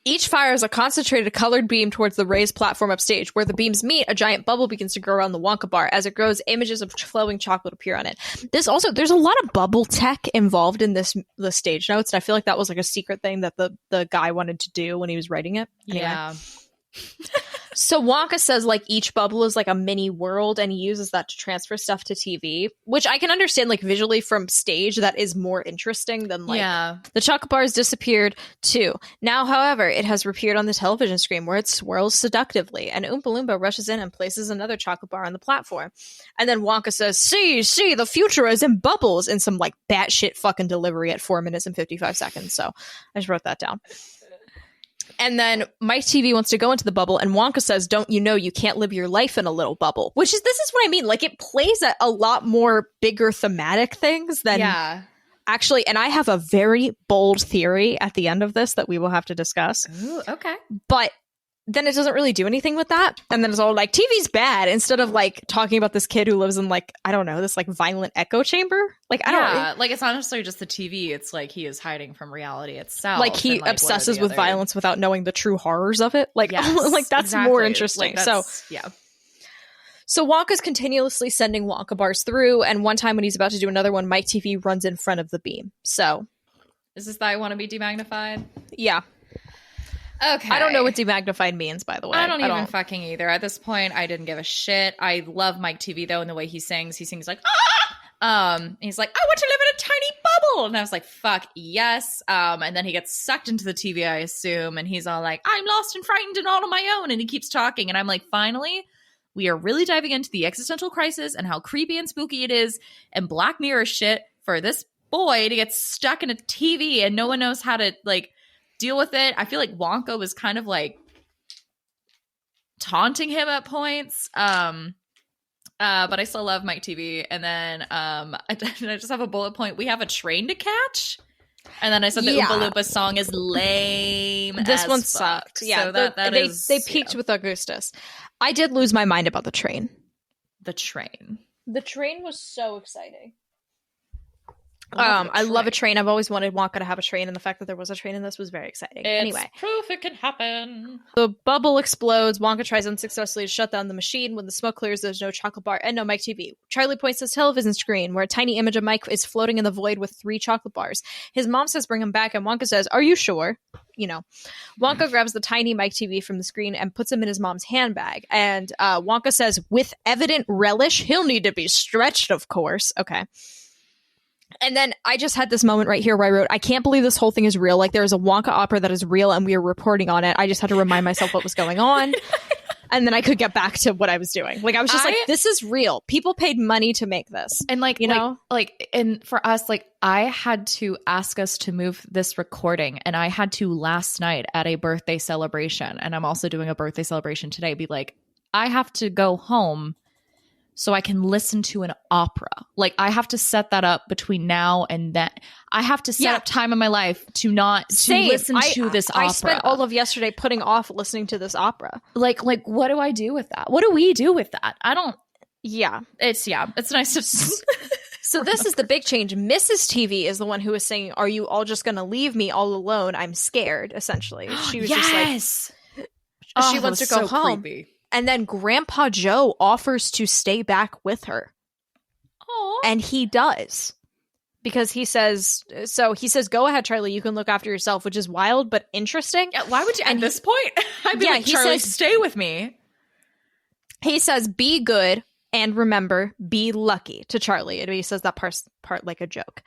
Each fires a concentrated colored beam towards the raised platform upstage. Where the beams meet, a giant bubble begins to grow around the Wonka bar. As it grows, images of flowing chocolate appear on it. There's a lot of bubble tech involved in the stage notes, and I feel like that was like a secret thing that the guy wanted to do when he was writing it. Anyway. Yeah. So Wonka says like each bubble is like a mini world, and he uses that to transfer stuff to TV, which I can understand like visually from stage. That is more interesting than like the chocolate bar has disappeared too. Now, however, it has reappeared on the television screen where it swirls seductively, and Oompa Loompa rushes in and places another chocolate bar on the platform. And then Wonka says, see, the future is in bubbles, in some like batshit fucking delivery at 4 minutes and 55 seconds. So I just wrote that down. And then Mike TV wants to go into the bubble, and Wonka says, don't you know you can't live your life in a little bubble? This is what I mean. Like, it plays at a lot more bigger thematic things than actually. And I have a very bold theory at the end of this that we will have to discuss. Ooh, okay. But then it doesn't really do anything with that. And then it's all like, TV's bad, instead of like talking about this kid who lives in like, I don't know, this like violent echo chamber. Like, I don't know. Like, it's not necessarily just the TV. It's like he is hiding from reality itself. Like, he obsesses with violence without knowing the true horrors of it. Like, like that's exactly. More interesting. Like, So Wonka's continuously sending Wonka bars through. And one time when he's about to do another one, Mike TV runs in front of the beam. So. Is this that I want to be demagnified? Yeah. Okay. I don't know what demagnified means, by the way. I don't even fucking either. At this point, I didn't give a shit. I love Mike TV, though, and the way he sings. He sings like, ah! He's like, I want to live in a tiny bubble! And I was like, fuck, yes. And then he gets sucked into the TV, I assume, and he's all like, I'm lost and frightened and all on my own. And he keeps talking, and I'm like, finally, we are really diving into the existential crisis and how creepy and spooky it is and Black Mirror shit for this boy to get stuck in a TV and no one knows how to, like, deal with it. I feel like Wonka was kind of like taunting him at points. But I still love Mike TV. And then I just have a bullet point. We have a train to catch. And then I said the Oompa Loompa song is lame. This one sucked. Yeah, so they peaked with Augustus. I did lose my mind about the train. The train. The train was so exciting. I love a train. I've always wanted Wonka to have a train, and the fact that there was a train in this was very exciting. Anyway, proof it can happen. The bubble explodes. Wonka tries unsuccessfully to shut down the machine. When the smoke clears, there's no chocolate bar and no Mike TV. Charlie points to his television screen where a tiny image of Mike is floating in the void with 3 chocolate bars. His mom says bring him back, and Wonka says, are you sure? You know, Wonka grabs the tiny Mike TV from the screen and puts him in his mom's handbag. And Wonka says, with evident relish, he'll need to be stretched, of course. Okay. And then I just had this moment right here where I wrote, I can't believe this whole thing is real. Like, there is a Wonka opera that is real and we are reporting on it. I just had to remind myself what was going on. And then I could get back to what I was doing. Like, I was just like, this is real. People paid money to make this. And like, you know, like, and for us, like, I had to ask us to move this recording, and I had to last night at a birthday celebration. And I'm also doing a birthday celebration today. Be like, I have to go home so I can listen to an opera. Like, I have to set that up between now and then. I have to set up time in my life to listen to this opera. I spent all of yesterday putting off listening to this opera. Like, what do I do with that? What do we do with that? I don't. Yeah. It's nice to. So this is the big change. Mrs. TV is the one who was saying, "Are you all just going to leave me all alone? I'm scared." Essentially, she was just like, she wants to go home. Creepy. And then Grandpa Joe offers to stay back with her. Aww. And he does. Because he says, go ahead, Charlie, you can look after yourself, which is wild but interesting. Yeah, why would you at this point? I'd be like, Charlie, stay with me. He says, be good and remember, be lucky to Charlie. And he says that part like a joke.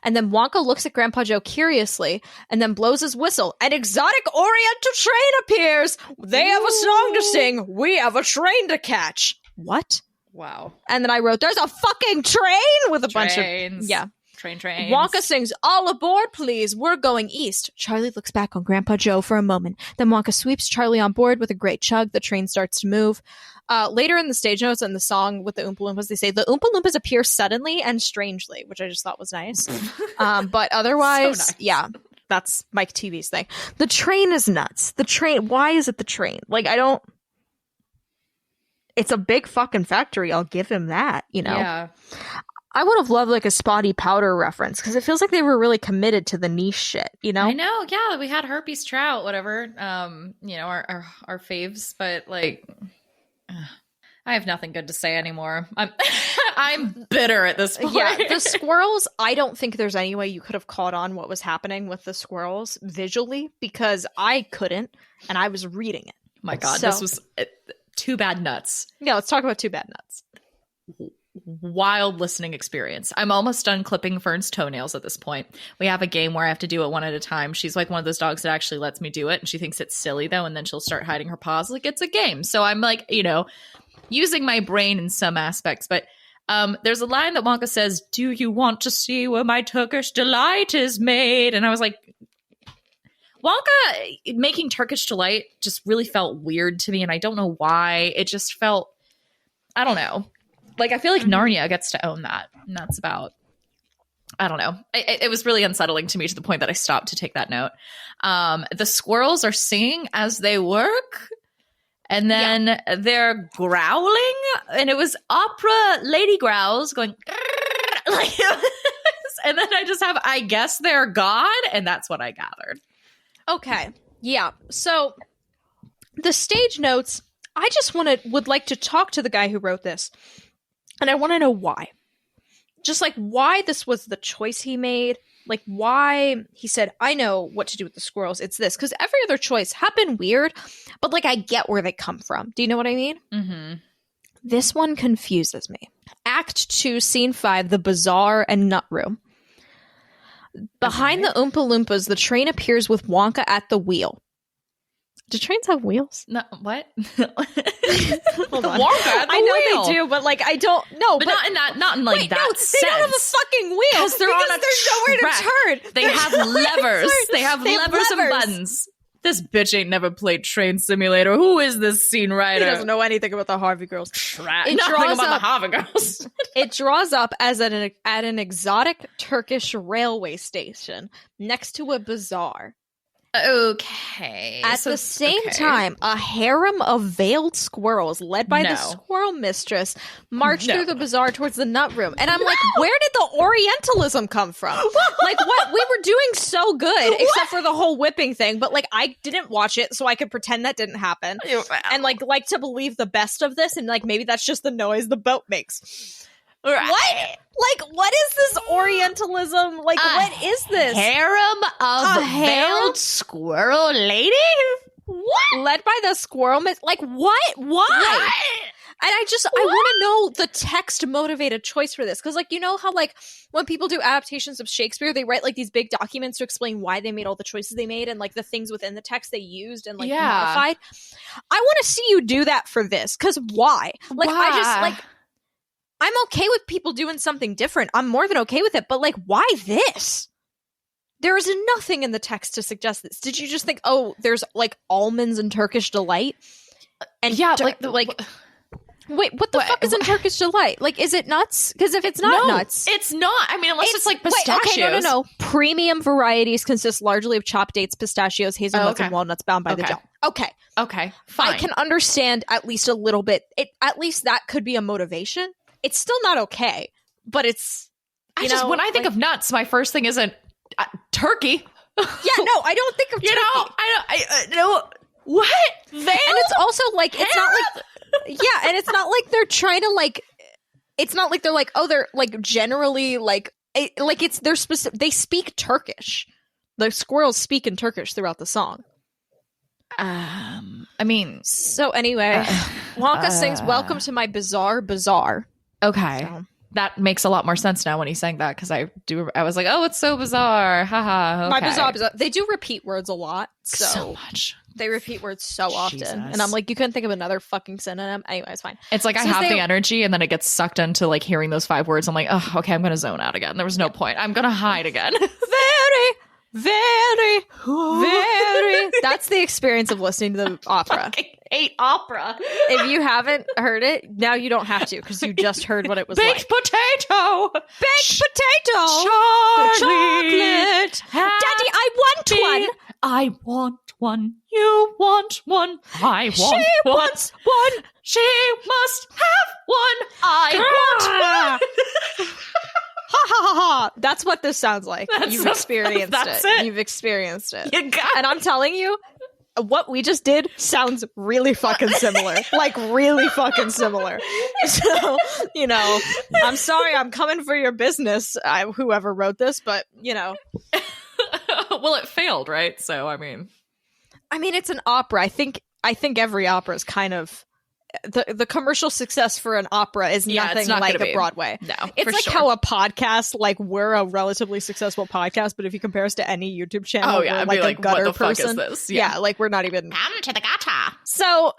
And then Wonka looks at Grandpa Joe curiously and then blows his whistle. An exotic oriental train appears. They have a song to sing. We have a train to catch. What? Wow. And then I wrote, there's a fucking train with a bunch of... Yeah. Trains. Wonka sings, all aboard, please. We're going east. Charlie looks back on Grandpa Joe for a moment. Then Wonka sweeps Charlie on board with a great chug. The train starts to move. Later in the stage notes and the song with the Oompa Loompas, they say the Oompa Loompas appear suddenly and strangely, which I just thought was nice. But otherwise, so nice. Yeah, that's Mike TV's thing. The train is nuts. The train, why is it the train? Like, it's a big fucking factory. I'll give him that, you know? Yeah. I would have loved like a Spotty Powder reference because it feels like they were really committed to the niche shit, you know? I know, yeah. We had Herpes Trout, whatever, our faves, but like... I have nothing good to say anymore. I'm bitter at this point. Yeah, the squirrels, I don't think there's any way you could have caught on what was happening with the squirrels visually because I couldn't, and I was reading it. My God, this was Too Bad Nuts. Yeah, let's talk about Too Bad Nuts. Wild listening experience. I'm almost done clipping Fern's toenails at this point. We have a game where I have to do it one at a time. She's like one of those dogs that actually lets me do it, and she thinks it's silly though, and then she'll start hiding her paws like it's a game. So I'm like, using my brain in some aspects. But there's a line that Wonka says, "Do you want to see where my Turkish delight is made?" And I was like, Wonka making Turkish delight just really felt weird to me, and I don't know why. It just felt, I don't know. Like, I feel like Narnia gets to own that. And that's about, I don't know. It was really unsettling to me to the point that I stopped to take that note. The squirrels are singing as they work. And then they're growling. And it was opera lady growls going, like, and then I just have, I guess they're God. And that's what I gathered. Okay. Yeah. So the stage notes, I just would like to talk to the guy who wrote this. And I want to know why. Just like why this was the choice he made. Like why he said, I know what to do with the squirrels. It's this. Because every other choice had been weird. But like I get where they come from. Do you know what I mean? Mm-hmm. This one confuses me. Act 2, Scene 5, the Bazaar and Nut Room. Behind the Oompa Loompas, the train appears with Wonka at the wheel. Do trains have wheels? No, what? Hold on. Wonka at the I know wheel. they do, but like I don't know. But not in like wait, that no, sense. They don't have a fucking wheel because they're on a there's nowhere to turn. They have levers. They have levers and levers. buttons. This bitch ain't never played Train Simulator. Who is this scene writer? He doesn't know anything about the Harvey Girls. Nothing about the Harvey Girls. It draws up as at an exotic Turkish railway station next to a bazaar. Okay. At the same time, a harem of veiled squirrels led by the squirrel mistress march through the bazaar towards the nut room. And I'm like, where did the Orientalism come from? Like, what? We were doing so good, except for the whole whipping thing. But, like, I didn't watch it, so I could pretend that didn't happen. And, like to believe the best of this. And, like, maybe that's just the noise the boat makes. Right. What? Like, what is this Orientalism? Like, what is this? Harem of veiled squirrel lady? What? Led by the squirrel like, what? Why? And I want to know the text-motivated choice for this. Because, like, you know how, like, when people do adaptations of Shakespeare, they write, like, these big documents to explain why they made all the choices they made and, like, the things within the text they used and, like, modified. I want to see you do that for this. Because why? Like, I just, like... I'm okay with people doing something different. I'm more than okay with it. But, like, why this? There is nothing in the text to suggest this. Did you just think, oh, there's, like, almonds and Turkish delight? And Wait, what the fuck is in Turkish delight? Like, is it nuts? Because if it's not nuts, it's not. I mean, unless it's like pistachios. Wait, okay, no. Premium varieties consist largely of chopped dates, pistachios, hazelnuts, and walnuts bound by the gel. Okay, fine. I can understand at least a little bit. At least that could be a motivation. It's still not okay, but it's. When I think of nuts, my first thing isn't turkey. Yeah, no, I don't think of turkey. I no. What? And it's also like it's not like. Yeah, and it's not like they're trying to like. It's not like they're like, oh, they're like generally like it's they're specific. They speak Turkish. The squirrels speak in Turkish throughout the song. I mean, so anyway, Wonka sings "Welcome to my bizarre bazaar." Okay, so. That makes a lot more sense now when he sang that because I was like, oh, it's so bizarre, haha. Okay. My bizarre. They do repeat words a lot, so much. They repeat words so often. Jesus. And I'm like, you couldn't think of another fucking synonym. Anyway, it's fine. It's like I have the energy and then it gets sucked into like hearing those 5 words. I'm like, oh, okay, I'm going to zone out again. There was no point. I'm going to hide again. Very. That's the experience of listening to the opera. I hate opera. If you haven't heard it, now you don't have to because you just heard what it was Baked potato. Baked potato. Chocolate. Daddy, I want one. I want one. You want one. I want she one. Wants one. She must have one. I want one. Ha ha ha ha. That's what this sounds like. You've experienced it. You've experienced it. You got and I'm telling you, what we just did sounds really fucking similar. Like, really fucking similar. So, I'm sorry I'm coming for your business, whoever wrote this, but, Well, it failed, right? So, I mean, it's an opera. I think every opera is kind of... The commercial success for an opera is nothing like a Broadway. No, it's like how a podcast, like we're a relatively successful podcast, but if you compare us to any YouTube channel, we're like a gutter what the person. Fuck is this? Yeah, like we're not even. Come to the gutter. So,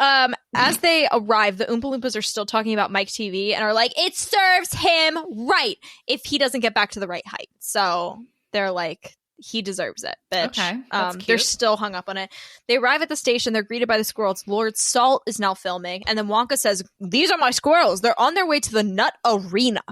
as they arrive, the Oompa Loompas are still talking about Mike TV and are like, it serves him right if he doesn't get back to the right height. So they're like, he deserves it, bitch. Okay, that's cute. They're still hung up on it. They arrive at the station. They're greeted by the squirrels. Lord Salt is now filming. And then Wonka says, these are my squirrels. They're on their way to the nut arena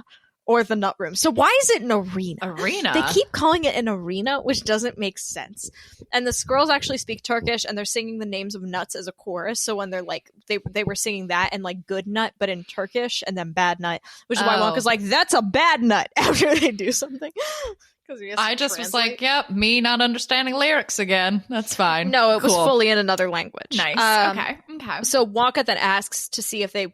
or the nut room. So why is it an arena? They keep calling it an arena, which doesn't make sense. And the squirrels actually speak Turkish and they're singing the names of nuts as a chorus. So when they're like, they were singing that and like good nut, but in Turkish and then bad nut, which is why Wonka's like, that's a bad nut after they do something. I just was like, yep, me not understanding lyrics again. That's fine. No, it was fully in another language. Nice. Okay. So Wonka then asks to see if they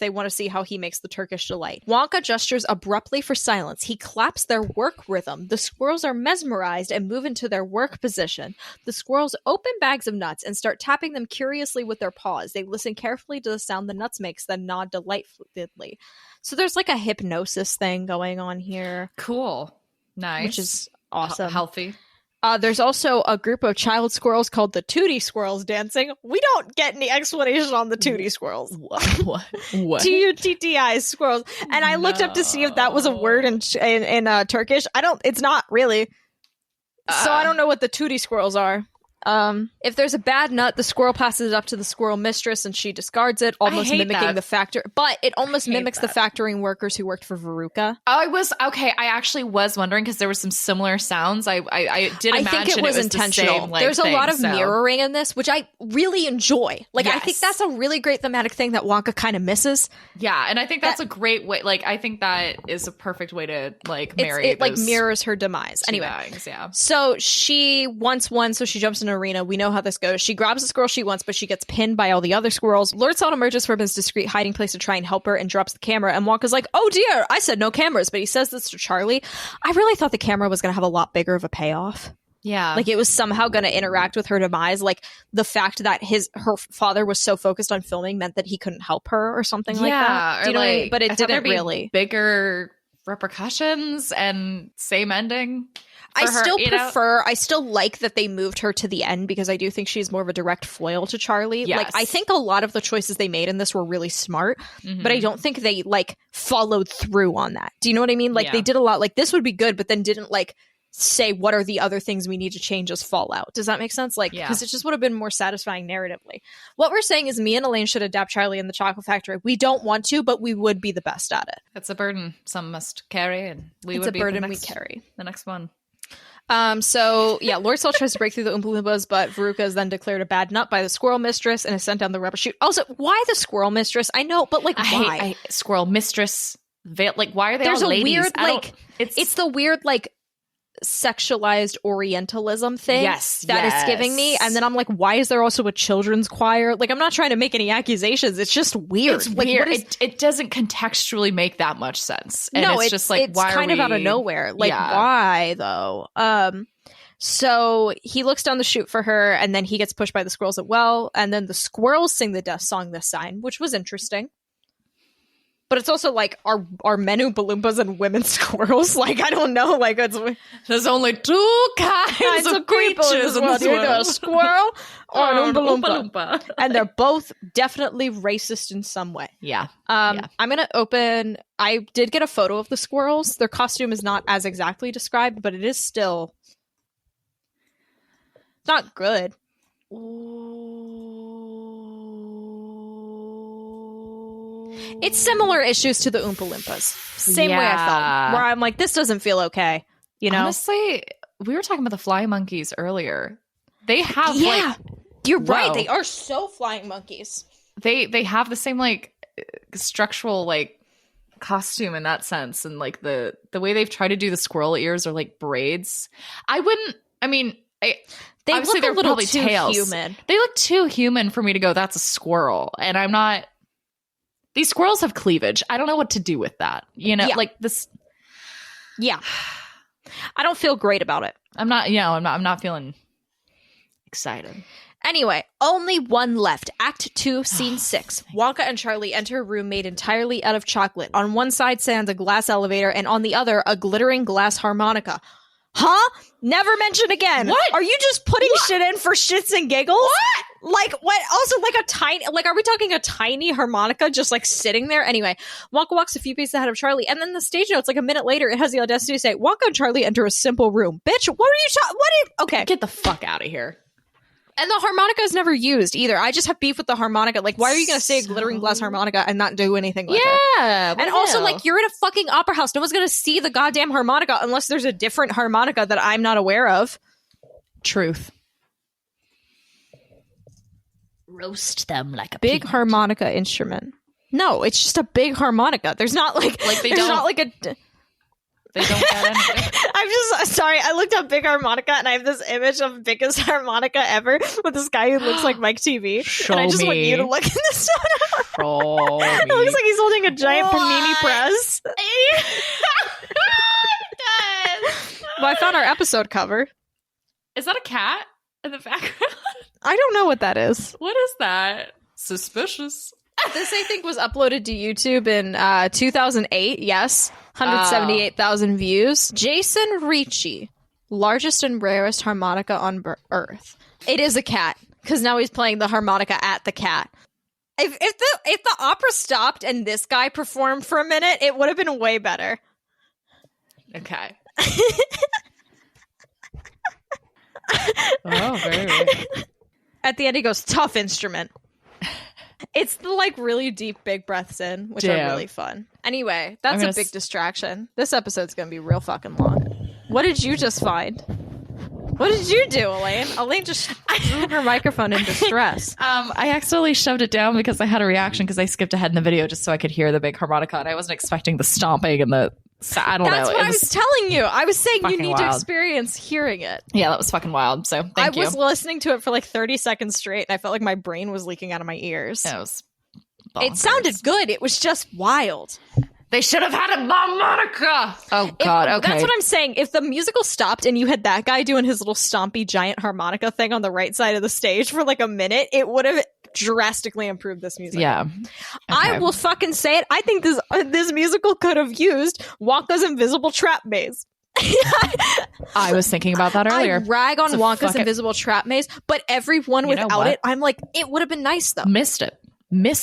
want to see how he makes the Turkish delight. Wonka gestures abruptly for silence. He claps their work rhythm. The squirrels are mesmerized and move into their work position. The squirrels open bags of nuts and start tapping them curiously with their paws. They listen carefully to the sound the nuts makes, then nod delightfully. So there's like a hypnosis thing going on here. Cool. Nice. Which is awesome. Healthy. There's also a group of child squirrels called the Tootie Squirrels dancing. We don't get any explanation on the Tootie Squirrels. What? Tuttii squirrels. And I looked up to see if that was a word in Turkish. It's not really. So I don't know what the Tootie Squirrels are. If there's a bad nut, the squirrel passes it up to the squirrel mistress and she discards it, almost mimicking the factor. But it almost mimics the factoring workers who worked for Veruca. I actually was wondering because there were some similar sounds. I did imagine think it was intentional. The same, there's a lot of mirroring in this, which I really enjoy. Like, yes. I think that's a really great thematic thing that Wonka kind of misses. Yeah, and I think that's a great way. Like, I think that is a perfect way to like marry. It like mirrors her demise. Anyway, things, yeah. So she wants one, so she jumps in an arena. We know how this goes. She grabs the squirrel she wants, but she gets pinned by all the other squirrels. Lord Salt emerges from his discreet hiding place to try and help her and drops the camera. And Wonka's like, oh dear, I said no cameras. But he says this to Charlie. I really thought the camera was going to have a lot bigger of a payoff. Yeah. Like it was somehow going to interact with her demise. Like the fact that her father was so focused on filming meant that he couldn't help her or something like that. Do you know what I mean? But it didn't really. Bigger repercussions and same ending. I still like that they moved her to the end because I do think she's more of a direct foil to Charlie. Yes. Like, I think a lot of the choices they made in this were really smart, but I don't think they, like, followed through on that. Do you know what I mean? Like, they did a lot, like, this would be good, but then didn't, like, say what are the other things we need to change as Fallout. Does that make sense? Like, Yeah. because it just would have been more satisfying narratively. What we're saying is me and Elaine should adapt Charlie and the Chocolate Factory. We don't want to, but we would be the best at it. It's a burden some must carry, and It's would a be burden the we next, carry. the next one. So yeah, Lord Salt tries to break through the Oompa Loompas, but Veruca is then declared a bad nut by the Squirrel Mistress and is sent down the rubber chute. Also, why the Squirrel Mistress? I know, but like, why? I Squirrel Mistress. Like, why are they There's all a ladies? weird, I don't- like, it's the weird, like, sexualized Orientalism thing that is giving me. And then I'm like, why is there also a children's choir? Like, I'm not trying to make any accusations. It's just weird. It's like, weird. what is- It doesn't contextually make that much sense. And no, it's just like, it's why kind are of out of we- nowhere. Like, Yeah. why though? So he looks down the chute for her, and then he gets pushed by the squirrels as well. And then the squirrels sing the death song this time, which was interesting. But it's also like, are men Oompa Loompas and women squirrels? Like, I don't know. Like, it's There's only two kinds of creatures in this Either a world. squirrel or an Oompa Loompa. Loompa. And they're both definitely racist in some way. Yeah. I'm gonna open. I did get a photo of the squirrels. Their costume is not as exactly described, but it is still not good. It's similar issues to the Oompa Loompas. Same way I felt, where I'm like, this doesn't feel okay. You know, Honestly, we were talking about the fly monkeys earlier. They have you're right. Whoa. They are so flying monkeys. they have the same like structural like costume in that sense, and like the way they've tried to do the squirrel ears are like braids. They Obviously, look a they're little probably too tails. human. They look too human for me to go, that's a squirrel. And I'm not. These squirrels have cleavage. I don't know what to do with that. You know, Yeah. like this. Yeah, I don't feel great about it. I'm not feeling excited. Anyway, only one left. Act 2, Scene 6. Wonka and Charlie enter a room made entirely out of chocolate. On one side stands a glass elevator, and on the other, a glittering glass harmonica. Huh? Never mentioned again. What? Are you just putting shit in for shits and giggles? What? Like, what? Also, like a tiny, like, are we talking a tiny harmonica just like sitting there? Anyway, Wonka walks a few paces ahead of Charlie, and then the stage notes, like a minute later, it has the audacity to say, Wonka and Charlie enter a simple room. Bitch, what are you talking? Okay. Get the fuck out of here. And the harmonica is never used either. I just have beef with the harmonica. Like, why are you going to say a glittering glass harmonica and not do anything with it? Yeah. And also, like, you're in a fucking opera house. No one's going to see the goddamn harmonica unless there's a different harmonica that I'm not aware of. truth. Roast them like a Big pig. harmonica instrument. No, it's just a big harmonica. There's not like Like, they there's don't- not like a. They don't get anything. I'm just sorry. I looked up big harmonica and I have this image of biggest harmonica ever with this guy who looks like Mike TV. Show and I just want me. you to look in this photo. Show It me. looks like he's holding a giant panini press. Well, I found our episode cover. Is that a cat in the background? I don't know what that is. What is that? Suspicious. This, I think, was uploaded to YouTube in 2008. Yes. 178,000 views. Jason Ricci, largest and rarest harmonica on Earth. It is a cat, because now he's playing the harmonica at the cat. If the opera stopped and this guy performed for a minute, it would have been way better. Okay. Oh, very weird. At the end, he goes, tough instrument. It's the like really deep, big breaths in, which Damn. are really fun. Anyway, that's gonna a big distraction. This episode's gonna be real fucking long. What did you just find? What did you do, Elaine? Elaine just threw her microphone in distress. I accidentally shoved it down because I had a reaction because I skipped ahead in the video just so I could hear the big harmonica, and I wasn't expecting the stomping and the. I don't That's know. what It I was telling you. I was saying you fucking need to wild. experience hearing it. Yeah, that was fucking wild. So I thank you. was listening to it for like 30 seconds straight, and I felt like my brain was leaking out of my ears. It was. It bonkers. sounded good. It was just wild. They should have had a harmonica. Oh God. Okay. That's what I'm saying. If the musical stopped and you had that guy doing his little stompy giant harmonica thing on the right side of the stage for like a minute, it would have drastically improved this musical. Yeah. I Okay. will fucking say it. I think this musical could have used Wonka's invisible trap maze. I was thinking about that earlier. I rag on So Wonka's fuck it. invisible trap maze, but everyone You know without what? it, I'm like, it would have been nice though. Missed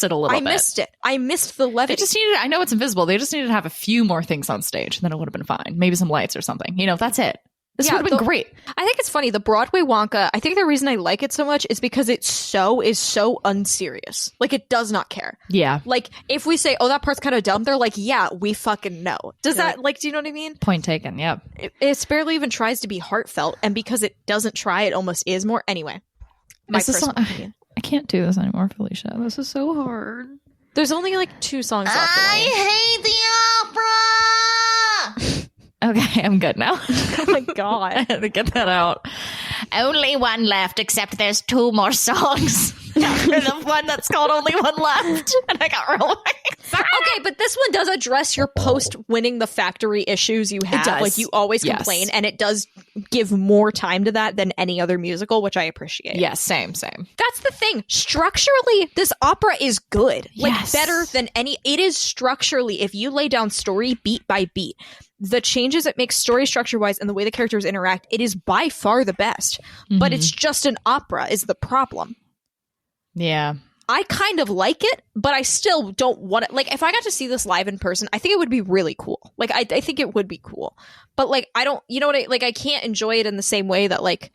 it a little I bit. missed it. I missed the They levity. just needed. I know it's invisible. They just needed to have a few more things on stage, and then it would have been fine. Maybe some lights or something. You know, that's it. This would have been great. I think it's funny. The Broadway Wonka, I think the reason I like it so much is because it is so unserious. Like, it does not care. Yeah. Like, if we say, oh, that part's kind of dumb, they're like, yeah, we fucking know. Does that, like, do you know what I mean? Point taken, yep. It barely even tries to be heartfelt, and because it doesn't try, it almost is more. Anyway, my personal opinion. I can't do this anymore, Felicia. This is so hard. There's only, like, 2 songs left. I hate the opera! Okay, I'm good now. Oh my god. I had to get that out. Only one left, except there's 2 more songs. After the one that's called Only One Left. And I got real Okay, but this one does address your post-winning the factory issues you have. It does. Like, you always complain, and it does give more time to that than any other musical, which I appreciate. Yes, same. That's the thing. Structurally, this opera is good. Like, Yes. better than any... It is structurally, if you lay down story beat by beat, the changes it makes story structure-wise and the way the characters interact, it is by far the best. But it's just an opera is the problem. Yeah. I kind of like it, but I still don't want it. Like, if I got to see this live in person, I think it would be really cool. Like, I think it would be cool. But, like, I don't... You know what I can't enjoy it in the same way that, like...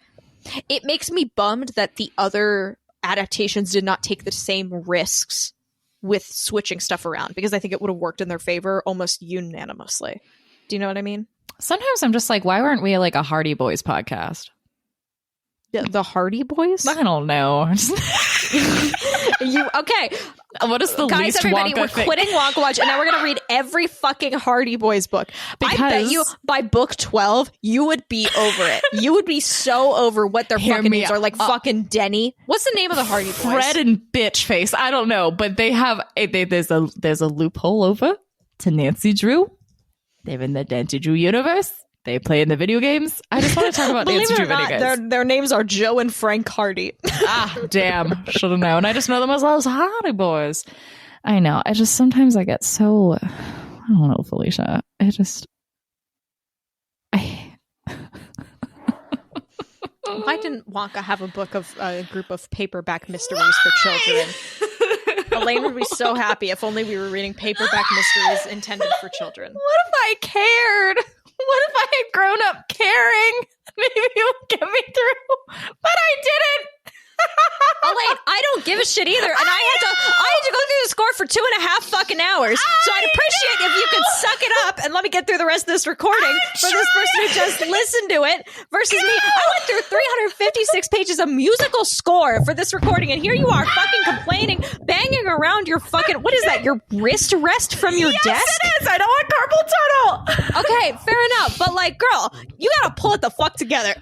It makes me bummed that the other adaptations did not take the same risks with switching stuff around, because I think it would have worked in their favor almost unanimously. Do you know what I mean? Sometimes I'm just like, why weren't we like a Hardy Boys podcast? The Hardy Boys? I don't know. Okay. What is the Guys, least everybody, Wonka we're thing? quitting Wonka Watch, and now we're going to read every fucking Hardy Boys book. I bet you by book 12, you would be over it. You would be so over what their fucking names are. Like fucking Denny. What's the name of the Hardy Boys? Fred and Bitch Face. I don't know, but they have there's a loophole over to Nancy Drew. They're in the Nancy Drew universe. They play in the video games. I just want to talk about Nancy Drew video games. Their names are Joe and Frank Hardy. Damn. Should have known. I just know them as those Hardy Boys. I know. I just sometimes I get so... I don't know, Felicia. Why didn't Wonka have a book of a group of paperback mysteries for children? Elaine would be so happy if only we were reading paperback mysteries intended for children. What if I cared? What if I had grown up caring? Maybe it would get me through. But I didn't. Elaine, I don't give a shit either, and I had to go through the score for 2.5 fucking hours. So I'd appreciate if you could suck it up and let me get through the rest of this recording for this person who just listened to it versus me. I went through 356 pages of musical score for this recording, and here you are fucking complaining, banging around your fucking... What is that? Your wrist rest from your desk? Yes, it is. I don't want carpal tunnel. Okay, fair enough. But, like, girl, you gotta pull it the fuck together.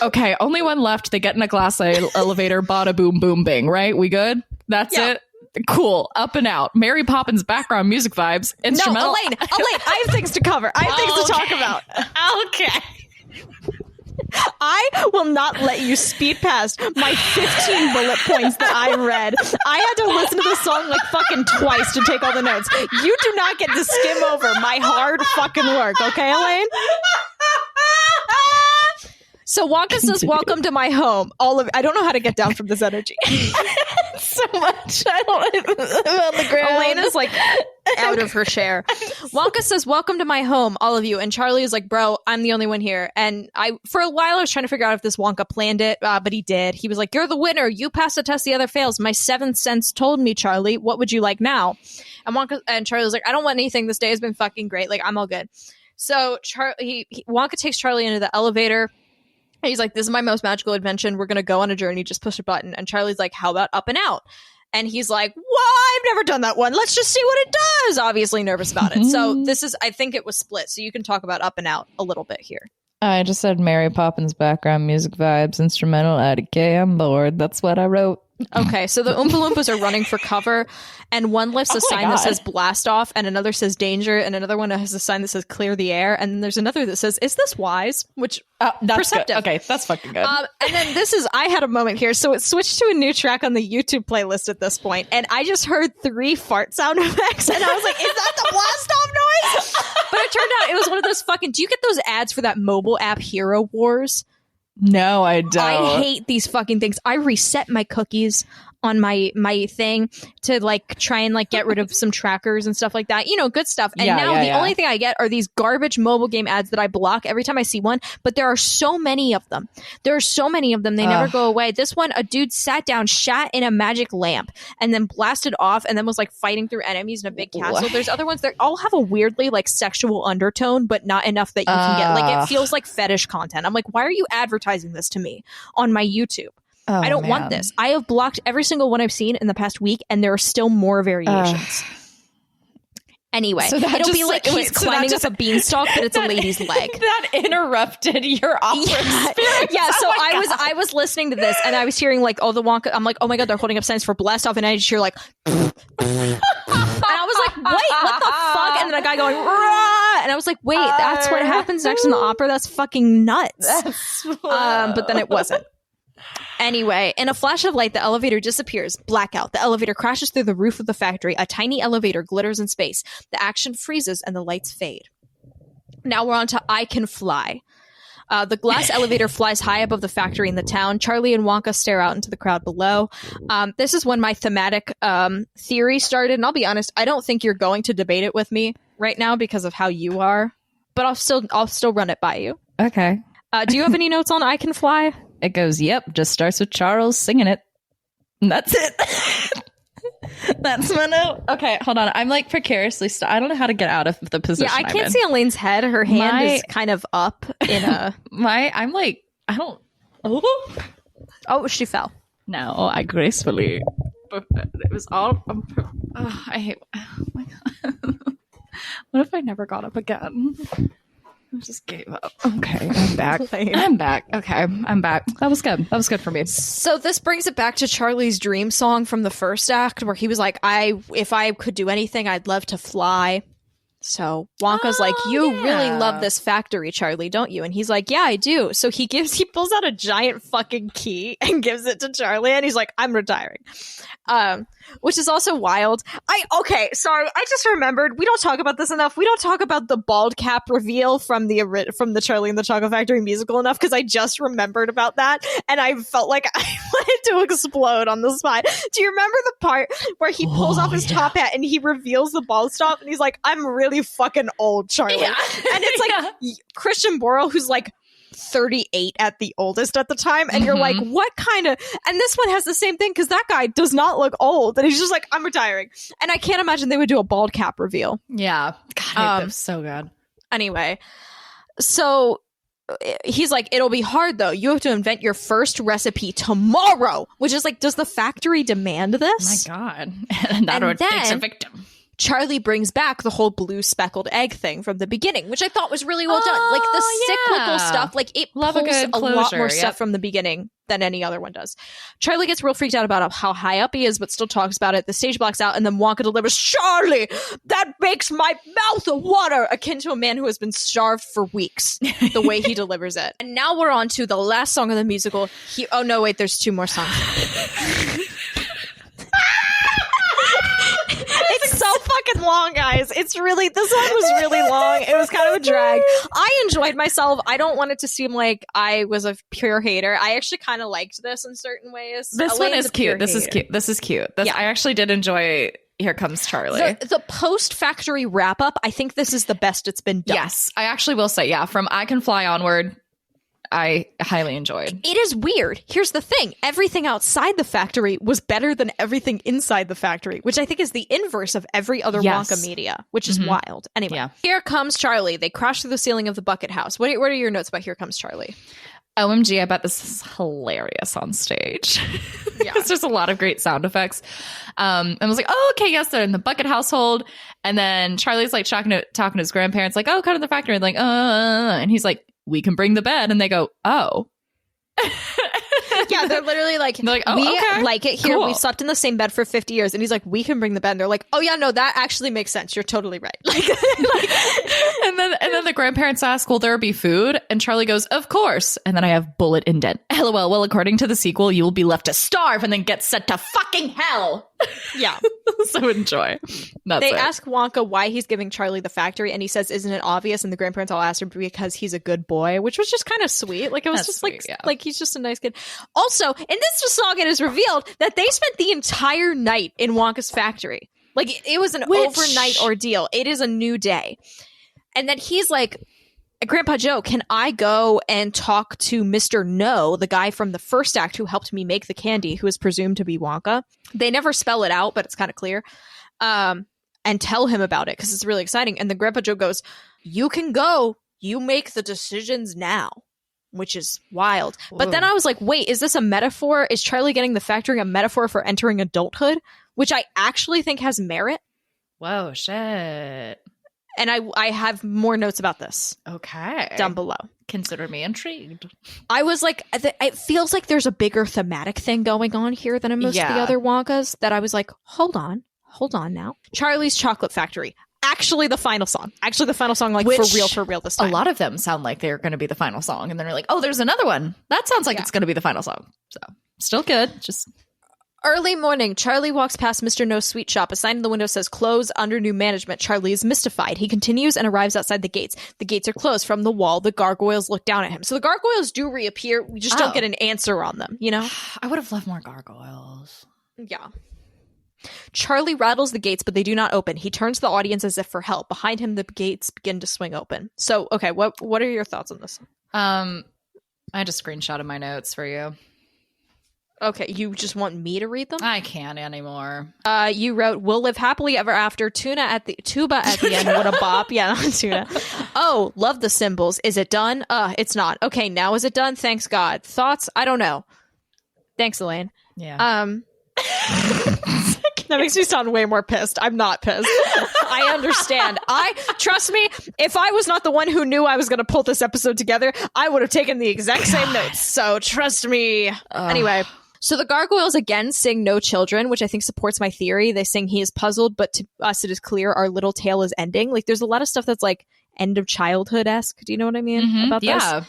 Okay, only one left. They get in a glass elevator, bada boom boom bing, right? We good? That's it? Cool. Up and out. Mary Poppins background music vibes. Instrumental. No, Elaine, I have things to cover. I have things to talk about. Okay. I will not let you speed past my 15 bullet points that I read. I had to listen to the song like fucking twice to take all the notes. You do not get to skim over my hard fucking work, okay, Elaine? So Wonka says, "Welcome to my home." I don't know how to get down from this energy. So much. I don't on the ground. Elaine is like out of her chair. Wonka says, "Welcome to my home, all of you." And Charlie is like, "Bro, I'm the only one here." And for a while, I was trying to figure out if this Wonka planned it, but he did. He was like, "You're the winner. You passed the test. The other fails. My 7th sense told me, Charlie. What would you like now?" And Charlie was like, "I don't want anything. This day has been fucking great. Like, I'm all good." So Wonka takes Charlie into the elevator. And he's like, "This is my most magical invention. We're going to go on a journey. Just push a button." And Charlie's like, "How about up and out?" And he's like, "Well, I've never done that one. Let's just see what it does." Obviously nervous about it. So I think it was split. So you can talk about up and out a little bit here. I just said Mary Poppins background music vibes, instrumental, IDK, I'm bored. That's what I wrote. Okay, so the Oompa Loompas are running for cover, and one lifts a sign that says "blast off," and another says "danger," and another one has a sign that says "clear the air," and then there's another that says "is this wise?" Which that's perceptive. Good. Okay, that's fucking good. And then I had a moment here, so it switched to a new track on the YouTube playlist at this point, and I just heard 3 fart sound effects, and I was like, "Is that the blast off noise?" But it turned out it was one of those fucking. Do you get those ads for that mobile app Hero Wars? No, I don't. I hate these fucking things. I reset my cookies on my thing to like try and like get rid of some trackers and stuff like that. You know, good stuff. And now the only thing I get are these garbage mobile game ads that I block every time I see one. But there are so many of them. There are so many of them. They never go away. This one, a dude sat down, shat in a magic lamp, and then blasted off, and then was like fighting through enemies in a big castle. There's other ones that all have a weirdly like sexual undertone, but not enough that you can get. Like it feels like fetish content. I'm like, why are you advertising this to me on my YouTube? I don't want this. I have blocked every single one I've seen in the past week, and there are still more variations. Anyway, so it'll be like he's climbing up a beanstalk, but it's a lady's leg. That interrupted your opera experience. Yeah, so I was listening to this, and I was hearing like, oh, the Wonka. I'm like, oh my god, they're holding up signs for blast off, and I just hear like, and I was like, wait, what the fuck? And then a guy going, rah! And I was like, wait, that's what happens next in the opera? That's fucking nuts. But then it wasn't. Anyway, in a flash of light, the elevator disappears. Blackout. The elevator crashes through the roof of the factory. A tiny elevator glitters in space. The action freezes and the lights fade. Now we're on to I Can Fly. The glass elevator flies high above the factory in the town. Charlie and Wonka stare out into the crowd below. This is when my thematic theory started. And I'll be honest, I don't think you're going to debate it with me right now because of how you are. But I'll still run it by you. Okay. Do you have any notes on I Can Fly? It goes, yep, just starts with Charles singing it. And that's it. That's my note. Okay, hold on. I'm like precariously I don't know how to get out of the position. Yeah, I can't see Elaine's head. Her hand is kind of up in a... I'm like, I don't... Oh, she fell. No, I gracefully... It was all... I hate... Oh my god. What if I never got up again? I just gave up. Okay, I'm back. I'm back. Okay, I'm back. That was good. That was good for me. So this brings it back to Charlie's dream song from the first act, where he was like, if I could do anything, I'd love to fly. So Wonka's like, you really love this factory, Charlie, don't you? And he's like, yeah, I do. So he pulls out a giant fucking key and gives it to Charlie, and he's like, I'm retiring. Which is also wild. Okay, sorry, I just remembered, we don't talk about this enough. We don't talk about the bald cap reveal from the Charlie and the Chocolate Factory musical enough, because I just remembered about that, and I felt like I wanted to explode on the spot. Do you remember the part where he pulls off his top hat and he reveals the bald stop, and he's like, I'm really fucking old, Charlie. Yeah. And it's like Christian Borle, who's like 38 at the oldest at the time, and you're like, what kind of... And this one has the same thing, because that guy does not look old, and he's just like, I'm retiring. And I can't imagine they would do a bald cap reveal. Yeah. God, that's so good. Anyway, so he's like, it'll be hard though, you have to invent your first recipe tomorrow, which is like, does the factory demand this? Oh my god. And that takes a victim. Charlie brings back the whole blue speckled egg thing from the beginning, which I thought was really well done. Like the cyclical stuff, like it pulls a lot more stuff from the beginning than any other one does. Charlie gets real freaked out about how high up he is, but still talks about it. The stage blocks out, and then Wonka delivers, Charlie, that makes my mouth water, akin to a man who has been starved for weeks, the way he delivers it. And now we're on to the last song of the musical. Oh no, wait, there's two more songs. It's so fucking long, guys. This one was really long. It was kind of a drag. I enjoyed myself. I don't want it to seem like I was a pure hater. I actually kind of liked this in certain ways. This one is cute. This is cute. I actually did enjoy Here Comes Charlie. The post-factory wrap-up, I think this is the best it's been done. Yes, I actually will say, from I Can Fly onward, I highly enjoyed. It is weird. Here's the thing. Everything outside the factory was better than everything inside the factory, which I think is the inverse of every other Wonka media, which is wild. Anyway, Here Comes Charlie. They crash through the ceiling of the bucket house. What are your notes about Here Comes Charlie? OMG, I bet this is hilarious on stage. Yeah. There's a lot of great sound effects. And I was like, oh, okay, yes, they're in the bucket household. And then Charlie's like talking to his grandparents, like, oh, come to the factory. And like, and he's like, we can bring the bed. And they go, oh. Yeah, they're literally like, we okay, like it here. Cool. We've slept in the same bed for 50 years. And he's like, we can bring the bed. And they're like, oh yeah, no, that actually makes sense. You're totally right. And then the grandparents ask, will there be food? And Charlie goes, of course. And then I have bullet indent. LOL. Well, according to the sequel, you will be left to starve and then get sent to fucking hell. Yeah. So enjoy. They ask Wonka why he's giving Charlie the factory, and he says, isn't it obvious? And the grandparents all ask him because he's a good boy, which was just kind of sweet. Like, it was just sweet, like he's just a nice kid. Also, in this song, it is revealed that they spent the entire night in Wonka's factory. Like, it was an overnight ordeal. It is a new day. And then he's like, Grandpa Joe, can I go and talk to Mr. No, the guy from the first act who helped me make the candy, who is presumed to be Wonka? They never spell it out, but it's kind of clear. And tell him about it, because it's really exciting. And then Grandpa Joe goes, you can go. You make the decisions now. Which is wild. Whoa. But then I was like, wait, is this a metaphor? Is Charlie getting the factory a metaphor for entering adulthood? Which I actually think has merit. Whoa, shit. And I have more notes about this. Okay. Down below. Consider me intrigued. I was like, it feels like there's a bigger thematic thing going on here than in most of the other Wonkas, that I was like, hold on now. Charlie's Chocolate Factory. Actually the final song, like, which, for real this time. A lot of them sound like they're going to be the final song, and then they're like, oh, there's another one that sounds like it's going to be the final song. So still good. Just early morning, Charlie walks past Mr. No's sweet shop. A sign in the window says close under new management. Charlie is mystified. He continues and arrives outside the gates. The gates are closed. From the wall, the gargoyles look down at him. So the gargoyles do reappear. We just don't get an answer on them, you know? I would have loved more gargoyles. Yeah. Charlie rattles the gates, but they do not open. He turns to the audience as if for help. Behind him, the gates begin to swing open. So, okay, what are your thoughts on this? I had a screenshot of my notes for you. Okay, you just want me to read them? I can't anymore. You wrote, "We'll live happily ever after." Tuba at the end. What a bop! Yeah, tuna. Oh, love the symbols. Is it done? It's not. Okay, now is it done? Thanks God. Thoughts? I don't know. Thanks, Elaine. Yeah. That makes me sound way more pissed. I'm not pissed. I understand. Trust me, if I was not the one who knew I was going to pull this episode together, I would have taken the exact same notes. So trust me. Anyway. So the gargoyles again sing No Children, which I think supports my theory. They sing He is puzzled, but to us it is clear our little tale is ending. Like, there's a lot of stuff that's like end of childhood-esque. Do you know what I mean about this? Yeah.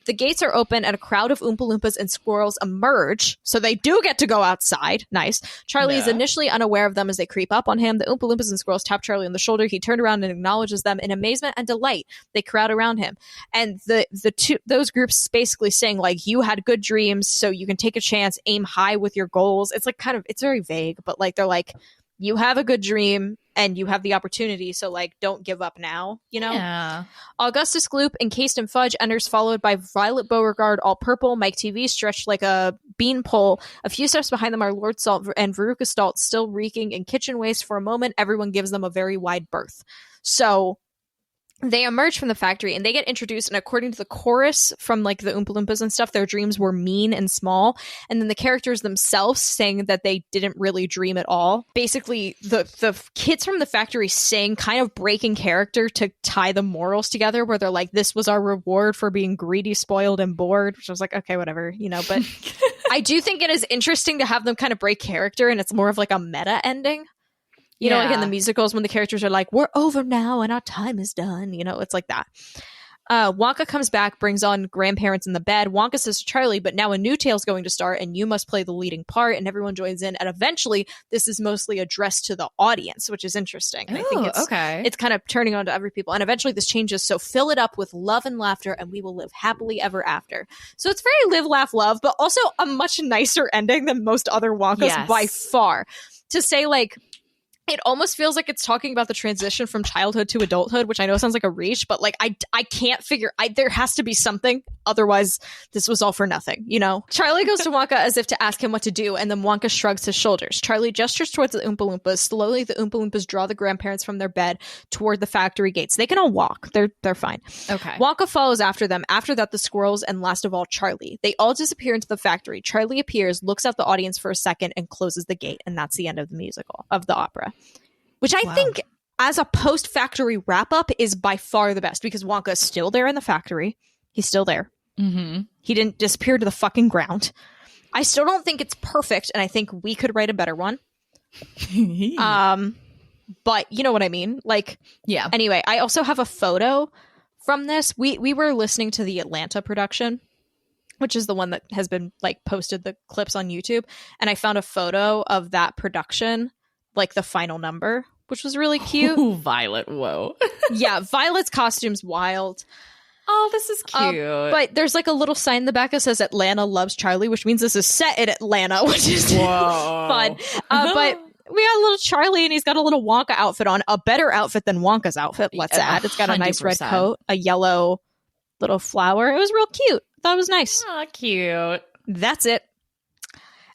The gates are open and a crowd of Oompa Loompas and squirrels emerge, so they do get to go outside. Nice. Charlie is initially unaware of them as they creep up on him. The Oompa Loompas and squirrels tap Charlie on the shoulder. He turned around and acknowledges them. In amazement and delight, they crowd around him. And those groups basically sing, like, you had good dreams, so you can take a chance, aim high with your goals. It's like it's very vague, but like they're like, you have a good dream and you have the opportunity, so like don't give up now, you know? Yeah. Augustus Gloop, encased in fudge, enters, followed by Violet Beauregard, all purple, Mike TV stretched like a beanpole. A few steps behind them are Lord Salt and Veruca Salt, still reeking in kitchen waste. For a moment, everyone gives them a very wide berth. So they emerge from the factory and they get introduced, and according to the chorus from like the Oompa Loompas and stuff, their dreams were mean and small. And then the characters themselves saying that they didn't really dream at all. Basically, the kids from the factory sing, kind of breaking character to tie the morals together, where they're like, this was our reward for being greedy, spoiled, and bored, which I was like, okay, whatever, you know. But I do think it is interesting to have them kind of break character, and it's more of like a meta ending. You know, like in the musicals when the characters are like, we're over now and our time is done. You know, it's like that. Wonka comes back, brings on grandparents in the bed. Wonka says to Charlie, but now a new tale's going to start and you must play the leading part. And everyone joins in. And eventually this is mostly addressed to the audience, which is interesting. And I think it's kind of turning on to every people. And eventually this changes. So fill it up with love and laughter and we will live happily ever after. So it's very live, laugh, love, but also a much nicer ending than most other Wonkas by far. To say like, it almost feels like it's talking about the transition from childhood to adulthood, which I know sounds like a reach, but like I can't figure. there has to be something, otherwise this was all for nothing, you know. Charlie goes to Wonka as if to ask him what to do, and then Wonka shrugs his shoulders. Charlie gestures towards the Oompa Loompas. Slowly, the Oompa Loompas draw the grandparents from their bed toward the factory gates. They can all walk. They're fine. Okay. Wonka follows after them. After that, the squirrels, and last of all, Charlie. They all disappear into the factory. Charlie appears, looks at the audience for a second, and closes the gate, and that's the end of the musical, of the opera. Which I think, as a post-factory wrap-up, is by far the best, because Wonka is still there in the factory. He's still there. Mm-hmm. He didn't disappear to the fucking ground. I still don't think it's perfect, and I think we could write a better one. But you know what I mean? Like, yeah. Anyway, I also have a photo from this. We were listening to the Atlanta production, which is the one that has been like posted the clips on YouTube, and I found a photo of that production, like the final number, which was really cute. Ooh, Violet, whoa. Yeah, Violet's costume's wild. Oh, this is cute. But there's like a little sign in the back that says Atlanta loves Charlie, which means this is set in Atlanta, which is fun. But we got a little Charlie, and he's got a little Wonka outfit on, a better outfit than Wonka's outfit, let's add. It's got a nice red coat, a yellow little flower. It was real cute. Thought it was nice. Oh, cute. That's it.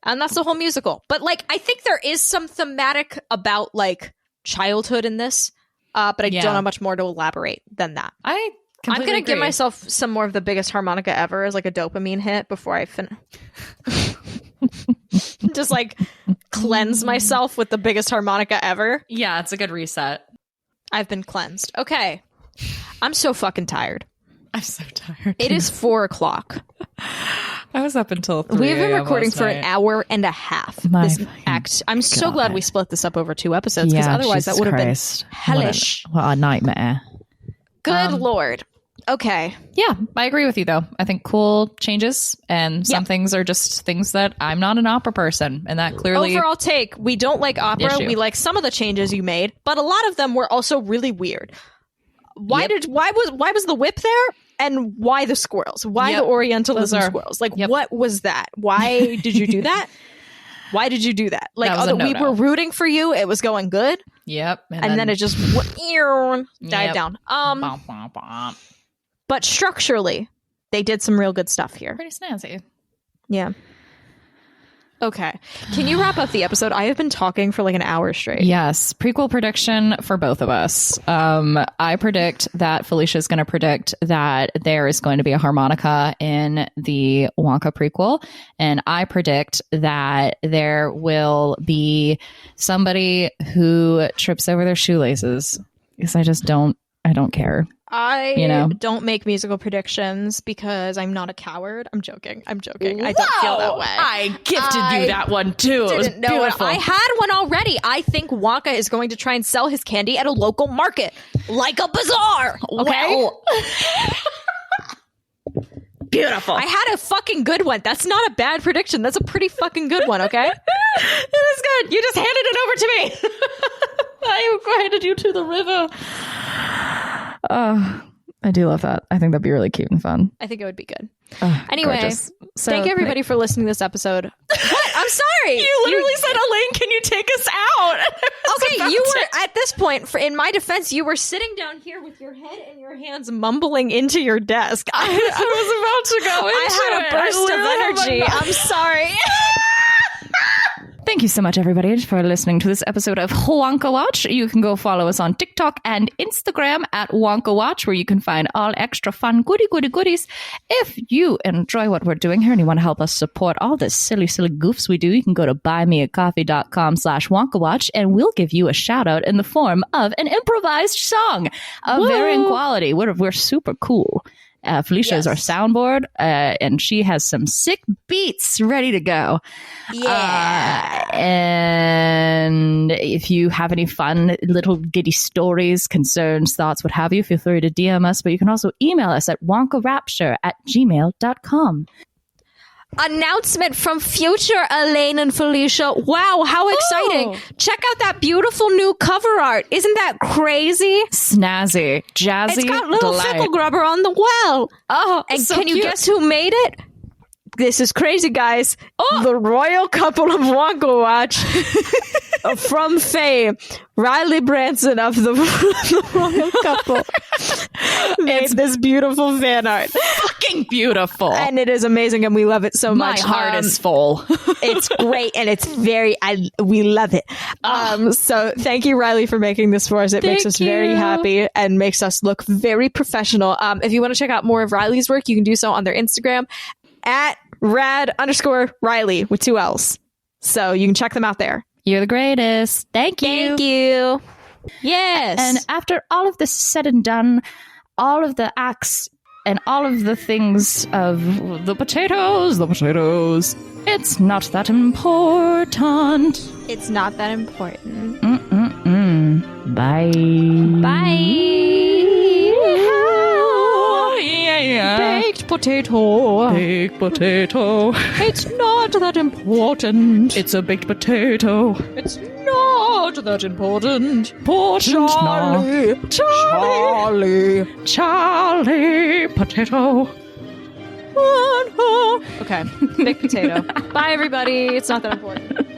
And that's the whole musical. But like, I think there is some thematic about like childhood in this, but I don't have much more to elaborate than that. I'm going to give myself some more of the biggest harmonica ever as like a dopamine hit before I finish. Just like cleanse myself with the biggest harmonica ever. Yeah, it's a good reset. I've been cleansed. Okay. I'm so fucking tired. I'm so tired. It is 4:00. I was up until 3 We've been recording for an hour and a half. This act. I'm so glad we split this up over 2 episodes, because otherwise that would have been hellish. What a nightmare. Good Lord. Okay. Yeah, I agree with you, though. I think cool changes, and some things are just things that I'm not an opera person, and that clearly... Overall take, we don't like opera. We like some of the changes you made, but a lot of them were also really weird. Why was the whip there? And why the squirrels? Why the Orientalism squirrels? Like, what was that? Why did you do that? Why did you do that? Like, we were rooting for you. It was going good. Yep. And then it just died down. But structurally, they did some real good stuff here. Pretty snazzy. Yeah. Okay. Can you wrap up the episode? I have been talking for like an hour straight. Yes. Prequel prediction for both of us. I predict that Felicia's going to predict that there is going to be a harmonica in the Wonka prequel. And I predict that there will be somebody who trips over their shoelaces. Because I don't care. I don't make musical predictions because I'm not a coward. I'm joking. I don't feel that way. I gifted you that one too. It was beautiful. I had one already. I think Wonka is going to try and sell his candy at a local market, like a bazaar. Okay. Beautiful. I had a fucking good one. That's not a bad prediction. That's a pretty fucking good one. Okay. It is good. You just handed it over to me. I handed you to the river. I do love that. I think that'd be really cute and fun. I think it would be good. Anyway, so thank you everybody for listening to this episode. What? I'm sorry. You literally said, Elaine, can you take us out? Okay, you were, at this point, in my defense, you were sitting down here with your head in your hands, mumbling into your desk. I was about to go into I had a burst of energy. I'm sorry. Thank you so much, everybody, for listening to this episode of Wonka Watch. You can go follow us on TikTok and Instagram at Wonka Watch, where you can find all extra fun goodies. If you enjoy what we're doing here and you want to help us support all the silly goofs we do, you can go to buymeacoffee.com/Wonka Watch, and we'll give you a shout out in the form of an improvised song of varying quality. We're super cool. Felicia is our soundboard, and she has some sick beats ready to go. Yeah. And if you have any fun little giddy stories, concerns, thoughts, what have you, feel free to DM us, but you can also email us at wonkarapture@gmail.com. Announcement from future Elaine and Felicia. Wow, how exciting. Check out that beautiful new cover art. Isn't that crazy? Snazzy, jazzy, it's got little delight. Fickle Grubber on the well. Oh, and so can you cute. guess who made it? This is crazy, guys. The royal couple of Wonka Watch from fame, Riley Branson of the royal couple made this beautiful fan art. Fucking beautiful. And it is amazing, and we love it so much. My heart is full. It's great, and it's we love it. So thank you, Riley, for making this for us. It makes us very happy and makes us look very professional. If you want to check out more of Riley's work, you can do so on their Instagram at rad_Riley with 2 L's. So you can check them out there. You're the greatest. Thank you. Thank you. Yes. And after all of this is said and done, all of the acts and all of the things of the potatoes, it's not that important. It's not that important. Bye. Bye. Baked potato. It's not that important. It's a baked potato. It's not not that important. Poor Charlie. Charlie Potato. Okay, baked potato. Bye, everybody. It's not that important.